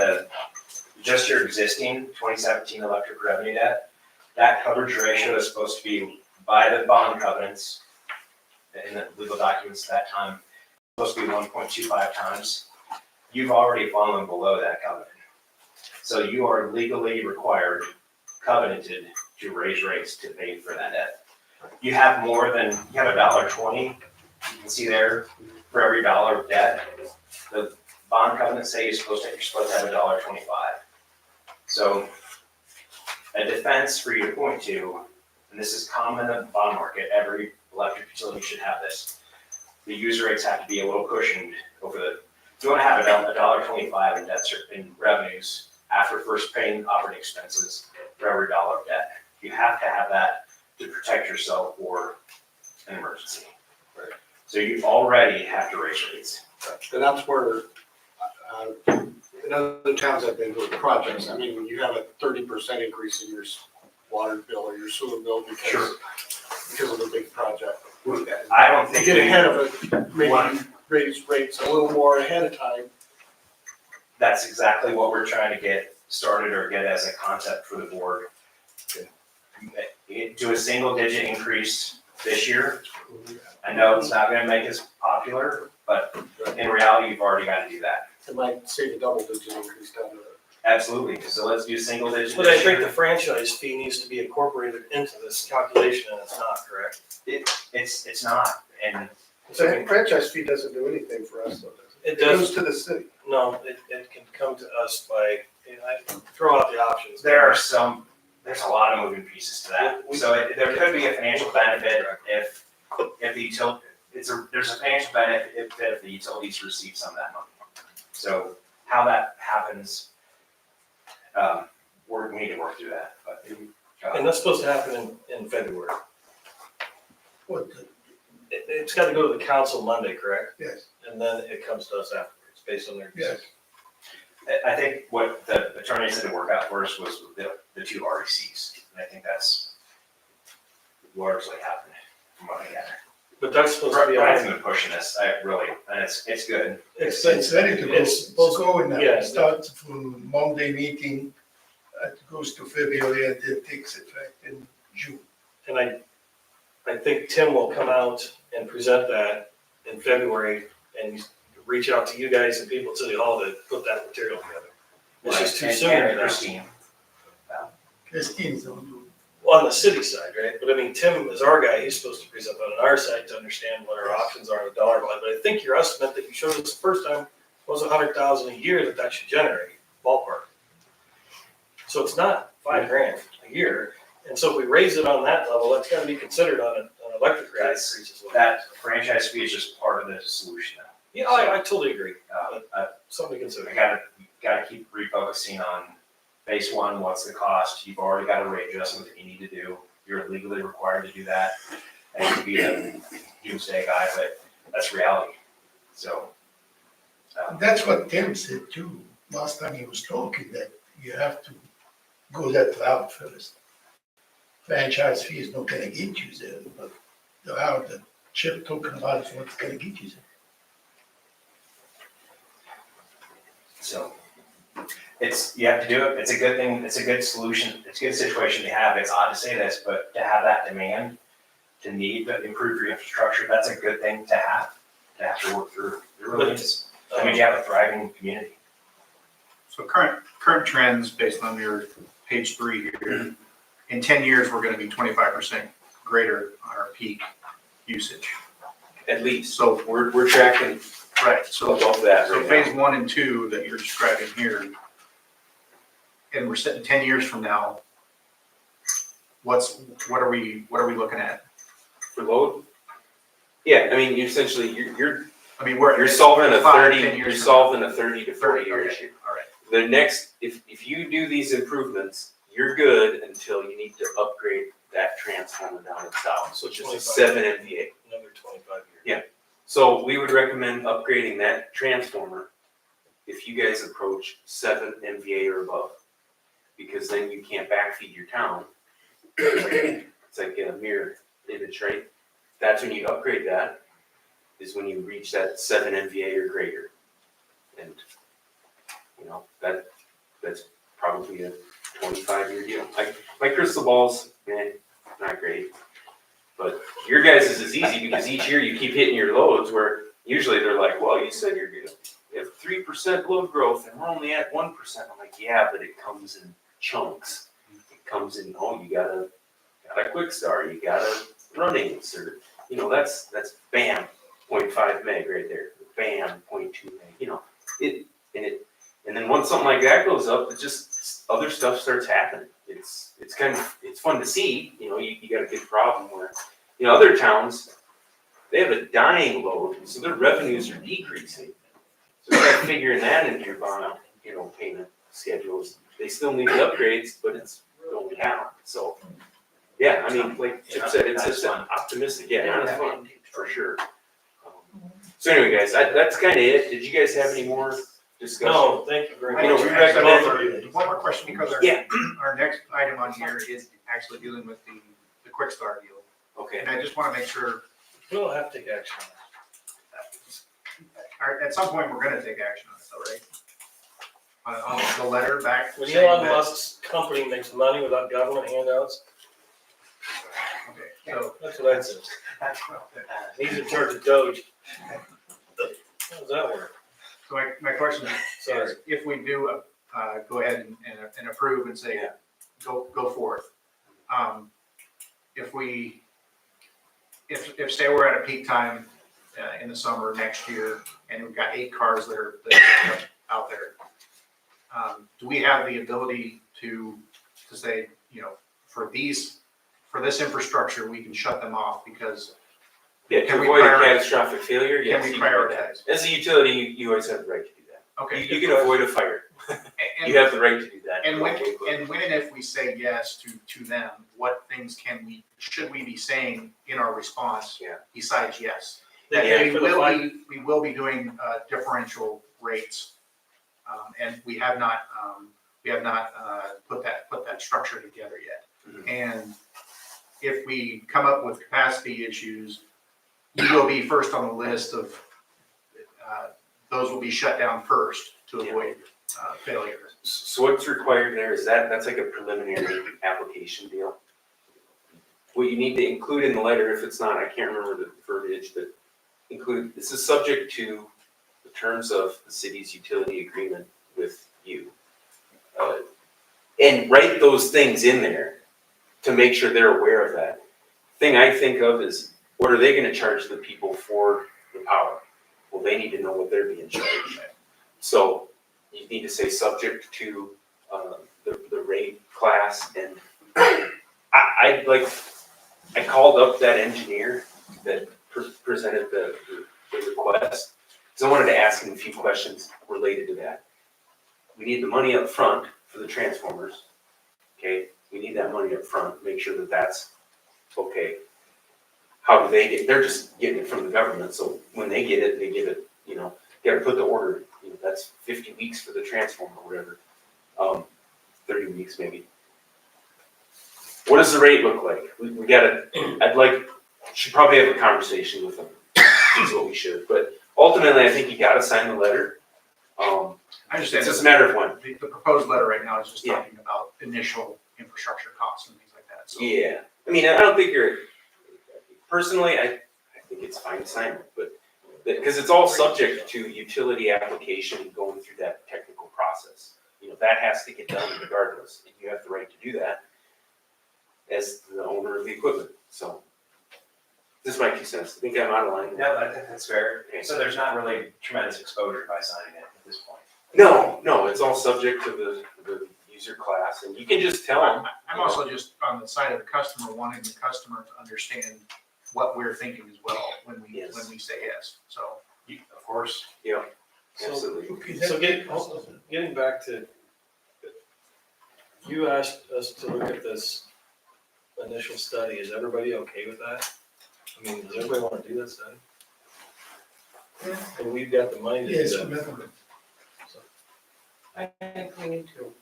just your existing 2017 electric revenue debt. That coverage ratio is supposed to be by the bond covenants in the legal documents at that time, supposed to be 1.25 times. You've already fallen below that covenant. So you are legally required, covenanted, to raise rates to pay for that debt. You have more than, you have $1.20, you can see there, for every dollar of debt. The bond covenants say you're supposed to have $1.25. So a defense for you to point to, and this is common in the bond market, every electric utility should have this. The user rates have to be a little cushioned over the, you want to have $1.25 in debt in revenues after first paying operating expenses for every dollar of debt. You have to have that to protect yourself for an emergency. Right. So you already have to raise rates. And that's where, in other towns I've been with projects, I mean, you have a 30% increase in your water bill or your sewer bill because of a big project. I don't think. Get ahead of it, maybe raise rates a little more ahead of time. That's exactly what we're trying to get started or get as a concept for the board. Do a single digit increase this year. I know it's not gonna make us popular, but in reality, you've already gotta do that. It might save a double digit increase down the road. Absolutely, so let's do single digit. But I this think year. the franchise fee needs to be incorporated into this calculation, and it's not, correct? It's not, and So franchise fee doesn't do anything for us though, does it? It does, goes to the city. no, it can come to us by, I throw out the options. there's a lot of moving pieces to that. So there could be a financial benefit if the utility, there's a financial benefit if the utilities receive some of that money. So how that happens, we need to work through that, but. And that's supposed to happen in February. What, It's gotta go to the council Monday, correct? yes, And then it comes to us afterwards, based on their yes. decision. I think what the attorney said to work out first was the two RECs, and I think that's largely happened from what I gather. But that's supposed to be. Brian's been pushing this, and it's good. It's ready to go, It's it's supposed, going now, yeah. it starts from Monday meeting, it goes to February and it takes effect in June. and I think Tim will come out and present that in February and reach out to you guys and people at City Hall to put that material together. It's just too And- soon. and right now. Christine. Christine's on you. Well, on the city side, right? But I mean, Tim is our guy, he's supposed to present that on our side to understand what our options are on a dollar value. But I think your estimate that you showed us the first time was 100,000 a year that should generate, ballpark. So it's not $5,000 a year. And so if we raise it on that level, that's gotta be considered on an electric rate increase as well. That franchise fee is just part of the solution. Yeah, I totally agree. I Something to consider. gotta keep refocusing on phase one, what's the cost? You've already got a rate adjustment that you need to do. You're legally required to do that. And you be a doomsday guy, but that's reality. So, That's what Tim said too, last time he was talking, that you have to go that route first. Franchise fee is not gonna get you there, but the route that Chip talking about is what's gonna get you there. so you have to do it. It's a good thing. It's a good solution. It's a good situation to have. It's odd to say this, but to have that demand, to need to improve your infrastructure, that's a good thing to have to work through. It really is. I mean, you have a thriving community. So current trends based on your page 3 here, in 10 years, we're gonna be 25% greater on our peak usage. At least, So, we're tracking right, so, above that so right phase now. 1 and 2 that you're describing here, and we're sitting 10 years from now, what are we looking at? For load? Yeah, I mean, you essentially, you're I mean, we're. solving a 5, 30, 10 years you're from now. solving a 30 to 40 year Okay, issue. all right. The next, if you do these improvements, you're good until you need to upgrade that transformer down at south, so just a 25. 7 MVA. Another 25 years. Yeah. So we would recommend upgrading that transformer if you guys approach 7 MVA or above, because then you can't backfeed your town. It's like a mirror image, right? That's when you upgrade that, is when you reach that 7 MVA or greater. And, you know, that's probably a 25-year deal. My crystal ball's, not great. But your guys' is easy because each year you keep hitting your loads where usually they're like, well, you said you're gonna have 3% load growth and we're only at 1%. I'm like, yeah, but it comes in chunks. It comes in, oh, you got a quick start, you got a runnings, or, you know, that's bam, 0.5 meg right there. Bam, 0.2 meg, you know, and then once something like that goes up, it just, other stuff starts happening. It's kind of, it's fun to see, you know, you got a good problem where, you know, other towns, they have a dying load, so their revenues are decreasing. So you gotta figure that into your bond, you know, payment schedules. They still need the upgrades, but it's going down, so. Yeah, I mean, like Chip said, it's just optimistic, yeah, not fun, for sure. So anyway, guys, that's kinda it. Did you guys have any more discussion? No, thank you very much. You know, we recommend- One more question, because Yeah. our next item on here is actually dealing with the quick start deal. Okay, And I just wanna make sure, We'll have to take action on at some point, we're gonna take action on it, though, right? On the letter back. that. When saying Elon that- Musk's company makes money without government handouts, Okay, so, that's what I'd say. He's in charge of Doge. How does that work? so my question Sorry. is, if we do, go ahead and approve and say, Yeah. go forth. If say we're at a peak time, in the summer next year, and we've got 8 cars that are out there, do we have the ability to say, you know, for this infrastructure, we can shut them off because yeah, to Can we avoid a prioritize- catastrophic failure, yes, we you can do that. prioritize? As a utility, you always have the right to do that. Okay. You can avoid a fire, And- you have the right to do that. And when and if we say yes to them, what things should we be saying in our response? Yeah. Besides yes? They That pay for the fight. we will be doing differential rates. And we have not put that structure together yet. Mhm. And if we come up with capacity issues, you will be first on the list of, those will be shut down first to Yeah. avoid failure. So what's required there is that's like a preliminary application deal. What you need to include in the letter, if it's not, I can't remember the verbiage, but include, this is subject to the terms of the city's utility agreement with you. And write those things in there to make sure they're aware of that. Thing I think of is, what are they gonna charge the people for the power? Well, they need to know what they're being charged. So you need to say subject to the rate class, and I called up that engineer that presented the request, because I wanted to ask him a few questions related to that. We need the money up front for the transformers, okay? We need that money up front, make sure that that's okay. How do they get, they're just getting it from the government, so when they get it, you know, gotta put the order, you know, that's 50 weeks for the transformer or whatever. 30 weeks maybe. What does the rate look like? We gotta, should probably have a conversation with them, is what we should, but ultimately, I think you gotta sign the letter. I understand. It's just a matter of when. The proposed letter right now is just Yeah. talking about initial infrastructure costs and things like that, so. Yeah, I mean, I don't think personally, I think it's fine to sign it, but, because it's all subject to utility application going through that technical process. You know, that has to get done regardless, and you have the right to do that as the owner of the equipment, so. This is my 2 cents, I think I'm out of line. Yeah, I think that's fair. Okay. So there's not really tremendous exposure by signing it at this point. No, it's all subject to the user class, and you can just tell them. I'm also just on the side of the customer, wanting the customer to understand what we're thinking as well when Yes. we say yes, so. Of course. Yeah, So- absolutely. Okay, So that- getting back to, you asked us to look at this initial study, is everybody okay with that? I mean, does everybody wanna do that study? And we've got the money to do Yes, that. remember. I think we need to.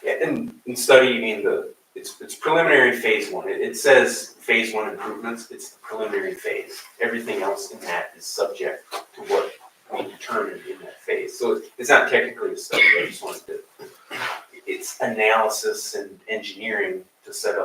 Yeah, and in study, you mean it's preliminary phase one. It says phase one improvements, it's the preliminary phase. Everything else in that is subject to what we determined in that phase. So it's not technically a study, I just wanted to, it's analysis and engineering to set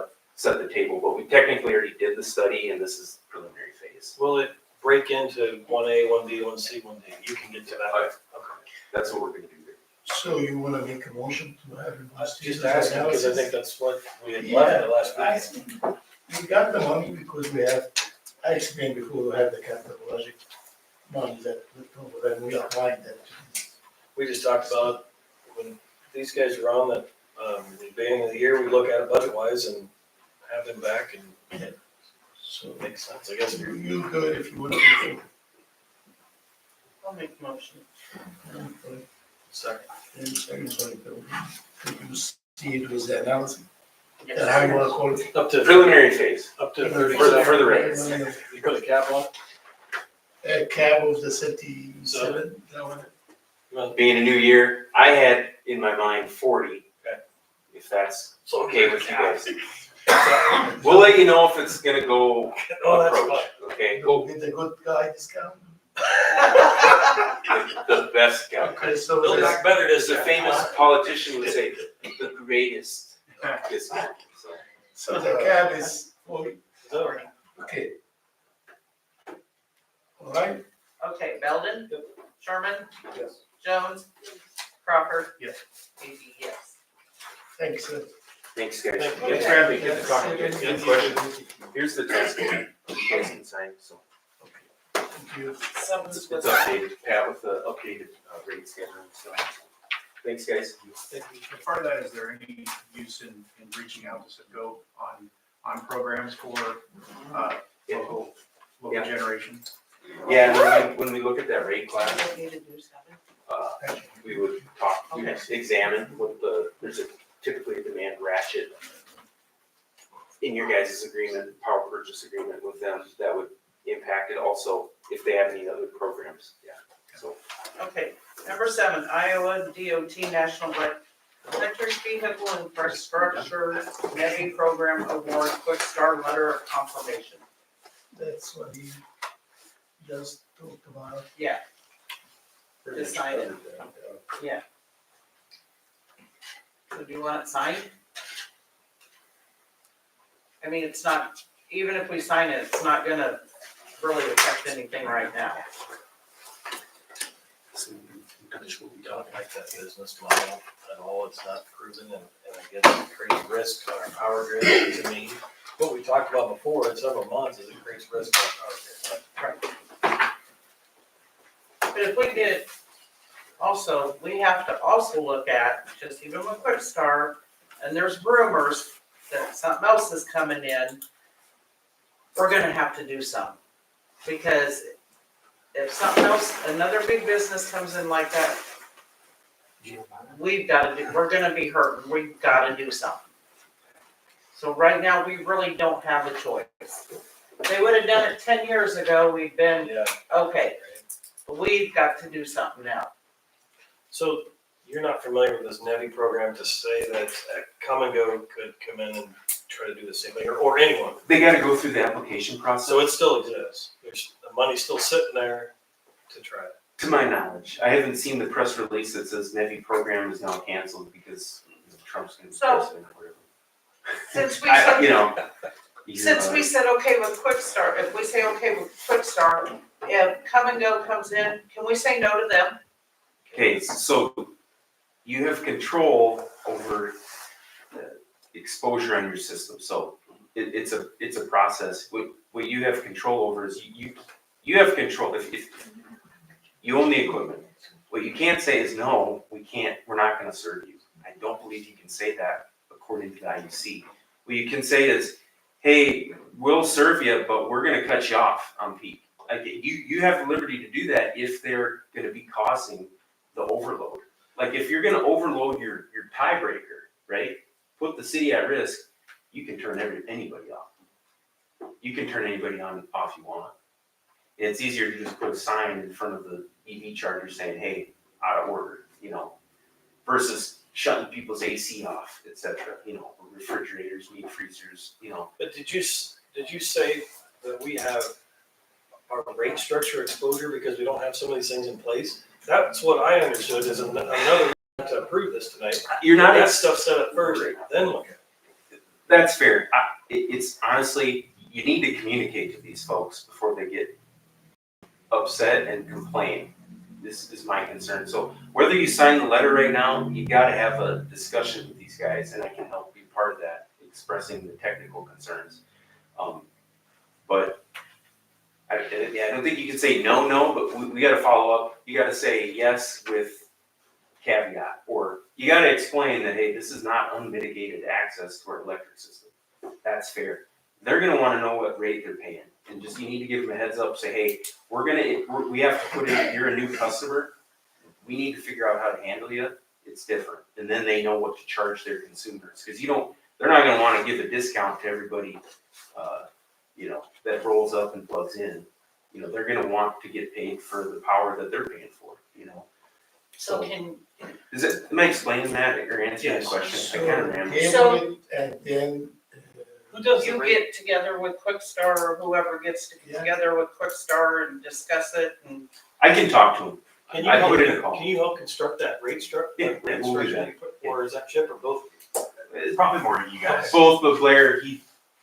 the table, but we technically already did the study and this is preliminary phase. Will it break into 1A, 1B, 1C, 1D? You can get to that. Okay. Okay. That's what we're gonna do there. So you wanna make a motion to have him? I was just asking, because I think that's what we had left Yeah, the last I meeting. think we got the money because we have, I explained before, we have the capital project money that left over, and we applied that to this. We just talked about when these guys are on the beginning of the year, we look at it budget wise and have them back and So it makes sense, I guess. you good if you wanna do I'll make the motion. it. Second. And second, sorry, Bill. Could you see it with the analysis? Yes. And how you wanna call it? Up to, Preliminary phase. up to 30. For the rates. You put a cap on it? A cab of the 77, that one? Well, Being a new year, I had in my mind 40. Okay. If that's okay with you guys. Sorry. We'll let you know if it's gonna go Oh, that's approach, okay? Go get the good guy discount. The best guy. Okay, so Build that's- back better As this a famous politician would say, the greatest discount, so. so the cab is 40, So, okay. All right, Okay, Belden? Yep. Sherman? Yes. Jones? Crawford? Yes. Kasey, yes. thanks, sir. Thanks, guys. Thank you. Thanks for having me. Good to talk to you. That's Any questions? Here's the test. You guys can sign, so. Thank you. Seven's It's updated, Pat, with the updated rate schedule and stuff. Thanks, guys. As part of that, is there any use in reaching out to Citgo on programs for, local Yeah. generation? Yeah, and when we look at that rate class, We need to do seven. we would talk, we would examine what there's typically a demand ratchet in your guys' agreement, power purchase agreement with them, that would impact it also if they have any other programs, yeah, so. Okay, number 7, Iowa DOT National Electric Vehicle Infrastructure NEVI Program Award Quick Start Letter of Confirmation. That's what he just talked about. Yeah, just sign it. Yeah. So do you want it signed? I mean, it's not, even if we sign it, it's not gonna really affect anything right now. we don't like that business model at all, it's not proven, and I guess it creates risk on our power grid to me. What we talked about before in several months is it creates risk on our power grid. But if we get, also, we have to also look at, just even with Quick Start, and there's rumors that something else is coming in, we're gonna have to do something. Because if something else, another big business comes in like that, we're gonna be hurting, we've gotta do something. So right now, we really don't have a choice. If they would have done it 10 years ago, we'd been, Yeah. okay, we've got to do something now. So you're not familiar with this NEVI program to say that a come and go could come in and try to do the same thing, or anyone? They gotta go through the application process. So it still exists. There's, the money's still sitting there to try it. To my knowledge, I haven't seen the press release that says NEVI program is now canceled because Trump's gonna be So- president or whatever. Since we I, said, you know. you since know, we said okay with Quick Start, if we say okay with Quick Start, if Come and Go comes in, can we say no to them? Okay, so you have control over the exposure on your system, so it's a process. What you have control over is you have control, if you own the equipment. What you can't say is, no, we're not gonna serve you. I don't believe you can say that according to the IUC. What you can say is, hey, we'll serve you, but we're gonna cut you off on peak. Like, you have the liberty to do that if they're gonna be causing the overload. Like, if you're gonna overload your tiebreaker, right, put the city at risk, you can turn anybody off. You can turn anybody off you want. And it's easier to just put a sign in front of the EV charger saying, hey, out of order, versus shutting people's AC off, et cetera, refrigerators, meat freezers, But did you say that we have our rate structure exposure because we don't have some of these things in place? That's what I understood is another reason to approve this tonight. You're not, That stuff set up first, then look at it. that's fair. It's honestly, you need to communicate to these folks before they get upset and complain. This is my concern. So whether you sign the letter right now, you gotta have a discussion with these guys, and I can help be part of that, expressing the technical concerns. But I don't think you can say no, but we gotta follow up. You gotta say yes with caveat, or you gotta explain that, hey, this is not unmitigated access to our electric system. That's fair. They're gonna wanna know what rate they're paying, and just, you need to give them a heads up, say, hey, we have to put in, you're a new customer, we need to figure out how to handle you, it's different. And then they know what to charge their consumers, because they're not gonna wanna give a discount to everybody, that rolls up and plugs in. They're gonna want to get paid for the power that they're paying for, So am I explaining that or answering the Yes. question? I kinda ran. So- Table it, and then, Who does the you rate? get together with Quick Start, or whoever gets together with Quick Start and discuss it, and I can talk to them. Can you I help, put in a call. can you help construct that rate structure? Yeah, we'll do that. Or is that Chip or both? It's probably more you guys. Both, but Blair,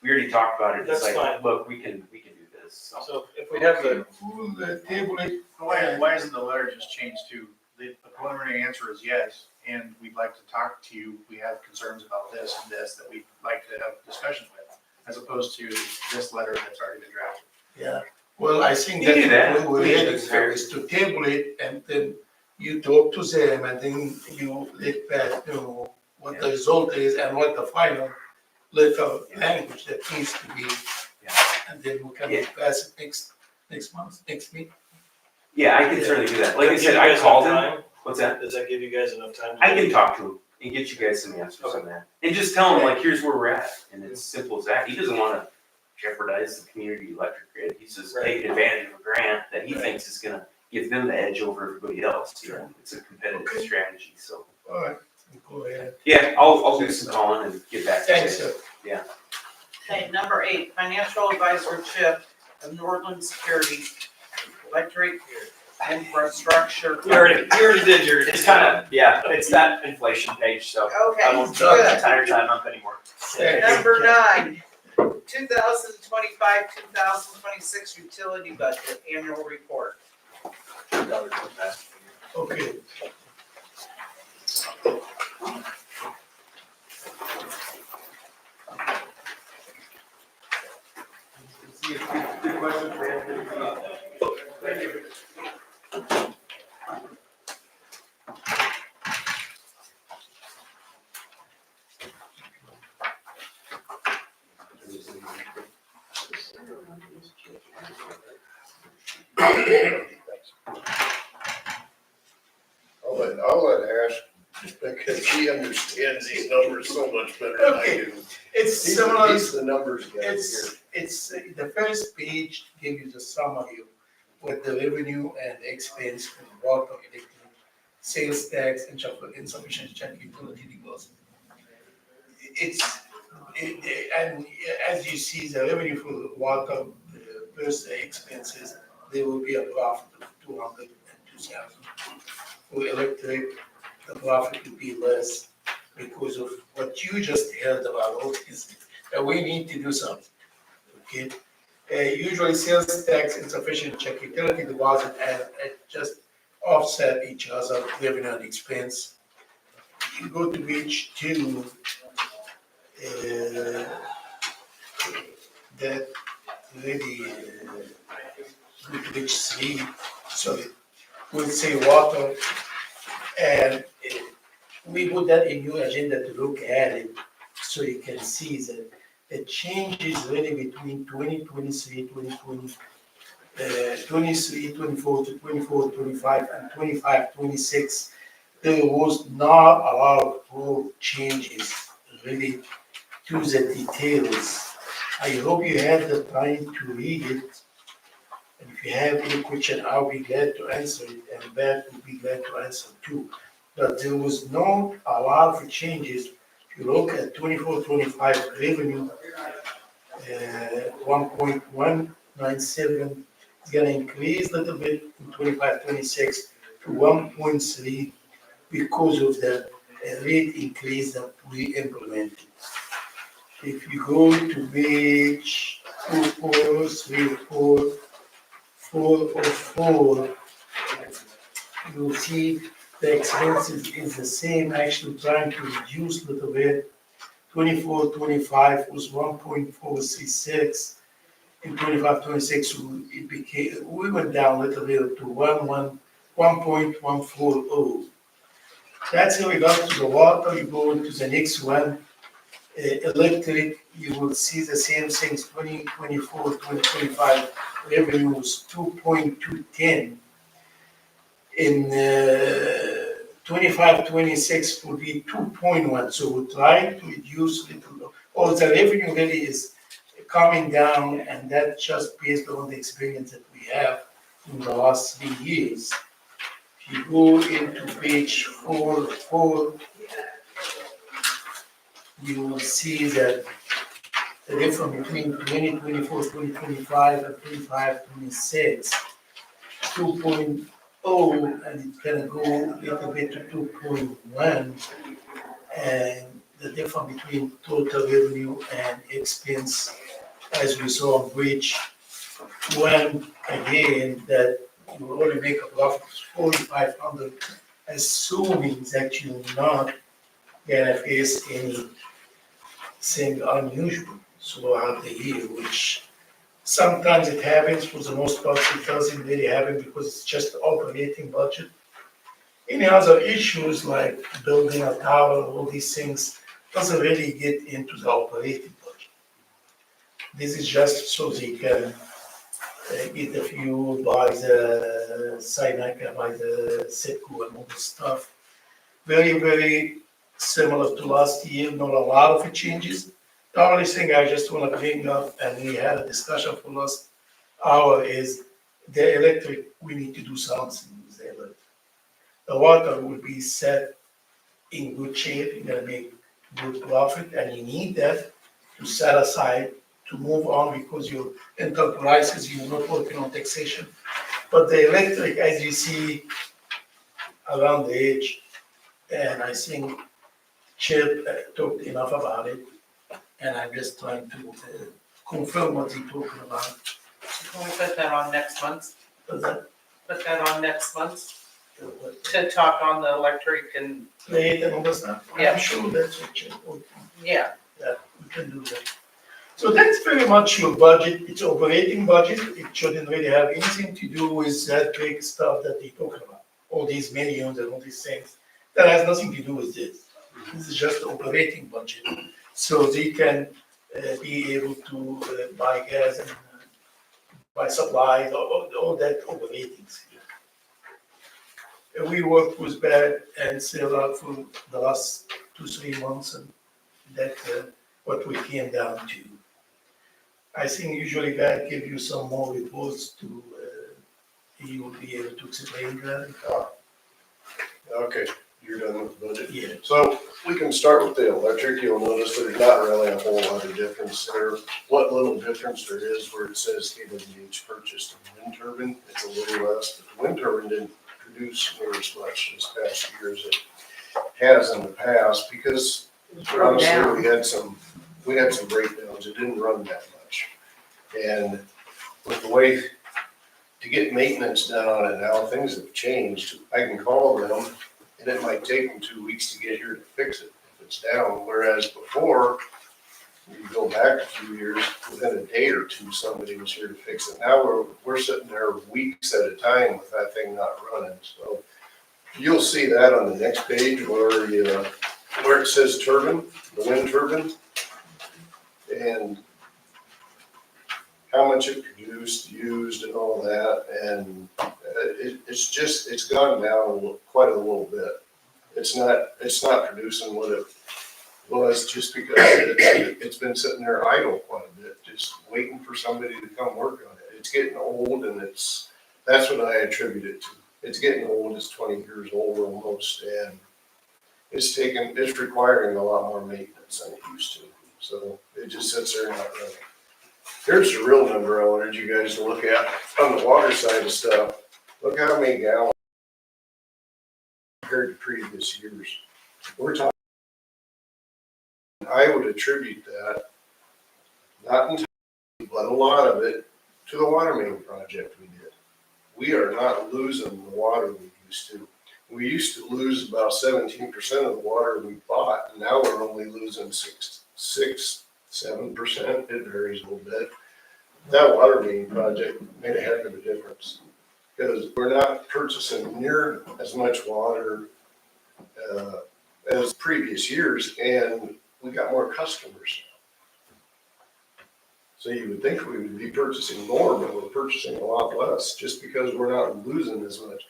we already talked about it, it's That's like, fine. look, we can do this, so. So if we have the, we'll table it. Why isn't the letter just changed to, the preliminary answer is yes, and we'd like to talk to you, we have concerns about this and this that we'd like to have discussions with, as opposed to this letter that's already been drafted. Yeah, well, I think You do that. that we're Please, heading that's fair. now is to table it, and then you talk to them, and then you let Pat know what the result is and what the final letter language that needs to be. Yeah. And then we can Yeah. pass it next month, next week. Yeah, I can certainly do that, like I Give said, you I guys called enough him, time? what's that? Does that give you guys enough time? I can talk to him and get you guys some answers on that, and just tell him, like, here's where we're at, and it's simple as that. He doesn't wanna jeopardize the community electric grid, he's just taking advantage of a grant that he thinks is gonna give them the edge over everybody else, it's a competitive Okay. strategy, so. All right, go ahead. Yeah, I'll do some calling and get back to you. Thanks, sir. okay, number 8, financial advisorship of Northland Security, electric infrastructure. You already did your. It's it's that inflation page, so I Okay, won't take good. the entire time up anymore. Number 9, 2025, 2026 utility budget annual report. Okay. I'll let Ash, because he understands these numbers so much better than I do. It's He's similar. the numbers guy here. It's the first page give you the summary of what the revenue and the expense for water, electric, sales tax, and insufficient check utility deposit. And as you see, the revenue for the water versus the expenses, there will be a profit of 202,000. For electric, the profit will be less because of what you just heard about all this, that we need to do something, okay? Usually sales tax, insufficient check utility deposit, and it just offset each other, revenue and expense. You go to page two, that really, go to page three, so we'll say water, and we put that in your agenda to look at it, so you can see that the changes really between 2023, 2020, 23, 24 to 24, 25, and 25, 26. There was not a lot of broad changes really to the details. I hope you had the time to read it. And if you have any question, I'll be glad to answer it, and Beth will be glad to answer too. But there was not a lot of changes. If you look at 24, 25 revenue, 1.197, it's gonna increase a little bit in 25, 26 to 1.3 because of the rate increase that we implemented. If you go to page 4, 3, 4, 404, you'll see the expenses is the same, actually trying to reduce a little bit. 24, 25 was 1.436. In 25, 26, it became, we went down a little bit to 1.140. That's how we got to the water. You go to the next one, electric, you will see the same things, 2024, 2025 revenue was 2.210. In 25, 26 will be 2.1, so we're trying to reduce little, or the revenue really is coming down, and that's just based on the experience that we have in the last 3 years. If you go into page 4, you will see that the difference between 2024, 2025, and 25, 26, 2.0, and it's gonna go a little bit to 2.1. And the difference between total revenue and expense, as we saw on bridge one, again, that you will only make a profit of 4,500, assuming that you're not gonna face anything unusual throughout the year, which sometimes it happens. For the most part, it doesn't really happen because it's just operating budget. Any other issues like building a tower, all these things, doesn't really get into the operating budget. This is just so they can get the fuel, buy the Sinaka, buy the Setco and all this stuff. Very, very similar to last year, not a lot of changes. The only thing I just want to bring up, and we had a discussion for last hour, is the electric, we need to do something with the electric. The water will be set in good shape, you're gonna make good profit, and you need that to set aside to move on because your enterprises, you're not working on taxation. But the electric, as you see around the edge, and I think Chip talked enough about it, and I'm just trying to confirm what he talking about. Can we put that on next month? But that, Put that on next month to talk on the electric and, rate and all that stuff, Yeah. I'm sure that's what Chip, yeah, we can do that. So that's pretty much your budget, it's operating budget, it shouldn't really have anything to do with that big stuff that they talking about. All these millions and all these things, that has nothing to do with this. This is just the operating budget, so they can be able to buy gas and buy supplies, all that operating. We worked with Bad and Sarah for the last 2, 3 months, and that's what we came down to. I think usually Bad give you some more reports to he will be able to explain that. Okay, you're done with the budget? Yeah. So we can start with the electric. You'll notice there's not really a whole lot of difference there. What little difference there is where it says KWH purchased a wind turbine, it's a little less, but the wind turbine didn't produce near as much this past year as it has in the past because honestly, we had some breakdowns. It didn't run that much. And with the way to get maintenance done on it now, things have changed. I can call them and it might take them 2 weeks to get here to fix it if it's down. Whereas before, you go back a few years, within a day or two, somebody was here to fix it. Now we're sitting there weeks at a time with that thing not running. So you'll see that on the next page where it says turbine, the wind turbine, and how much it produced, used, and all that, and it's gone down quite a little bit. It's not producing what it was just because it's been sitting there idle quite a bit, just waiting for somebody to come work on it. It's getting old, and that's what I attribute it to. It's getting old, it's 20 years old almost, and it's requiring a lot more maintenance than it used to. So it just sits there not running. Here's the real number I wanted you guys to look at on the water side of stuff. Look how many gallons compared to previous years. We're talking, I would attribute that, not entirely, but a lot of it, to the water main project we did. We are not losing the water we used to. We used to lose about 17% of the water we bought, and now we're only losing 7%. It varies a little bit. That water main project made a heck of a difference because we're not purchasing near as much water as previous years, and we got more customers. So you would think we would be purchasing more, but we're purchasing a lot less just because we're not losing as much.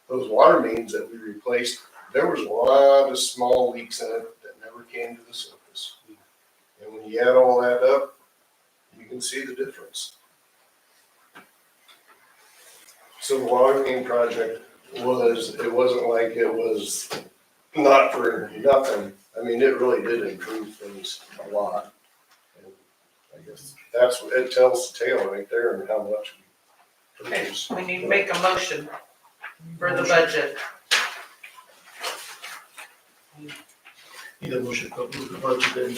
Those water mains that we replaced, there was a lot of small leaks in it that never came to the surface. And when you add all that up, you can see the difference. So the water main project it wasn't like it was not for nothing. I mean, it really did improve things a lot. And I guess that's what it tells the tale right there and how much we Okay, produce. we need to make a motion for the budget. Need a motion to approve the budget and,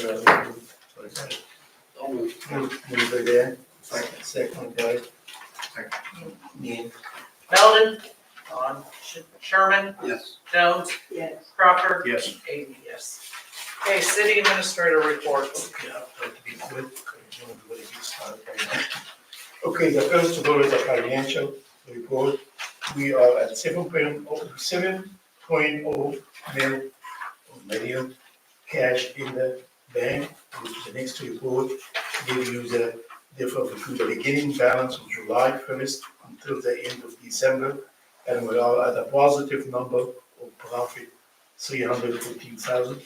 move by Dan, second by. Ian. Melvin? On. Sherman? Yes. Jones? Yes. Crawford? Yes. Amy, yes. Okay, city administrator report. Okay, I'll try to be quick, because everybody gets started right now. Okay, the first of all is the financial report. We are at 7.0 million cash in the bank, which is the next report. Give you the difference between the beginning balance of July 1st until the end of December. And we are at a positive number of profit, 314,000.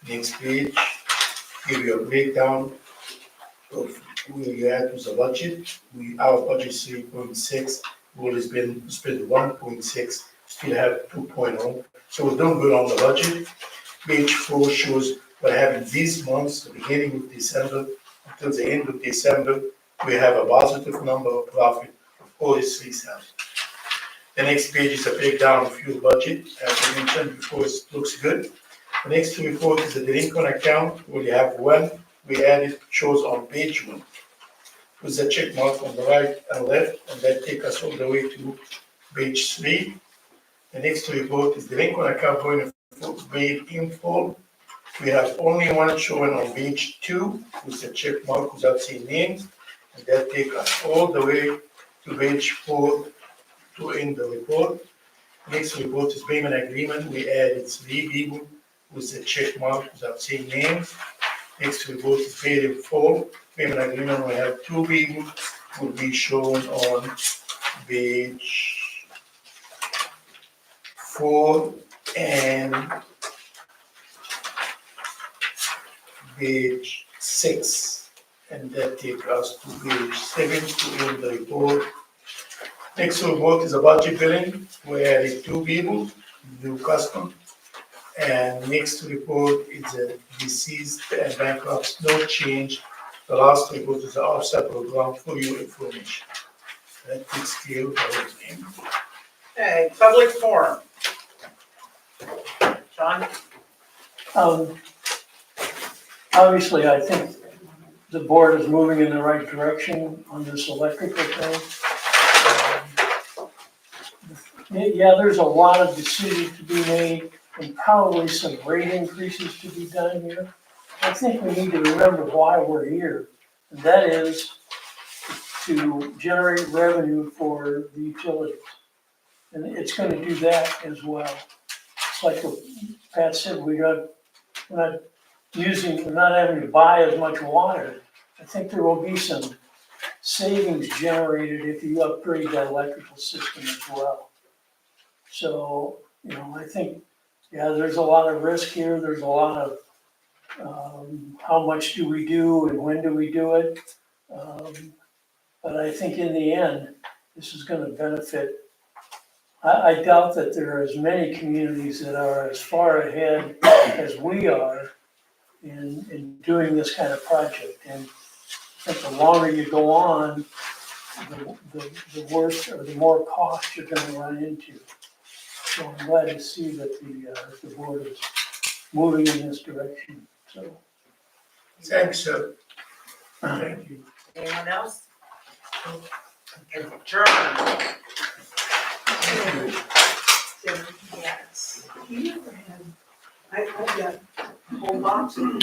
Next page, give you a breakdown of where you at with the budget. Our budget is 3.6, what has been spent 1.6, still have 2.0. So we're doing good on the budget. Page 4 shows what happened these months, the beginning of December until the end of December. We have a positive number of profit of 43,000. The next page is a breakdown of fuel budget. As I mentioned before, it looks good. The next report is the delinquent account. We have one. We added, shows on page 1 with the check mark on the right and left, and that takes us all the way to page 3. The next report is delinquent account going paid in full. We have only one showing on page 2 with the check mark without saying names, and that takes us all the way to page 4 to end the report. Next report is payment agreement. We added 3 people with the check mark without saying names. Next report is paid in full. Payment agreement, we have 2 people, will be shown on page 4 and page 6. And that takes us to page 7 to end the report. Next report is about billing, we added 2 people, new custom. And next report is a deceased and bankrupt, no change. The last report is the offset program for your information. That takes care of everything. Okay, public forum. John? Obviously, I think the board is moving in the right direction on this electrical thing. Yeah, there's a lot of decisions to be made and probably some rate increases to be done here. I think we need to remember why we're here, and that is to generate revenue for the utilities. And it's gonna do that as well. It's like what Pat said, we're not having to buy as much water. I think there will be some savings generated if you upgrade that electrical system as well. So, I think, yeah, there's a lot of risk here, there's a lot of, how much do we do and when do we do it? But I think in the end, this is gonna benefit. I doubt that there are as many communities that are as far ahead as we are in doing this kind of project. And I think the longer you go on, the worse or the more cost you're gonna run into. So I'm glad to see that the board is moving in this direction, so. Thanks, sir. Thank you. Anyone else? Adjourn. Yes. You ever had, I've got a whole box of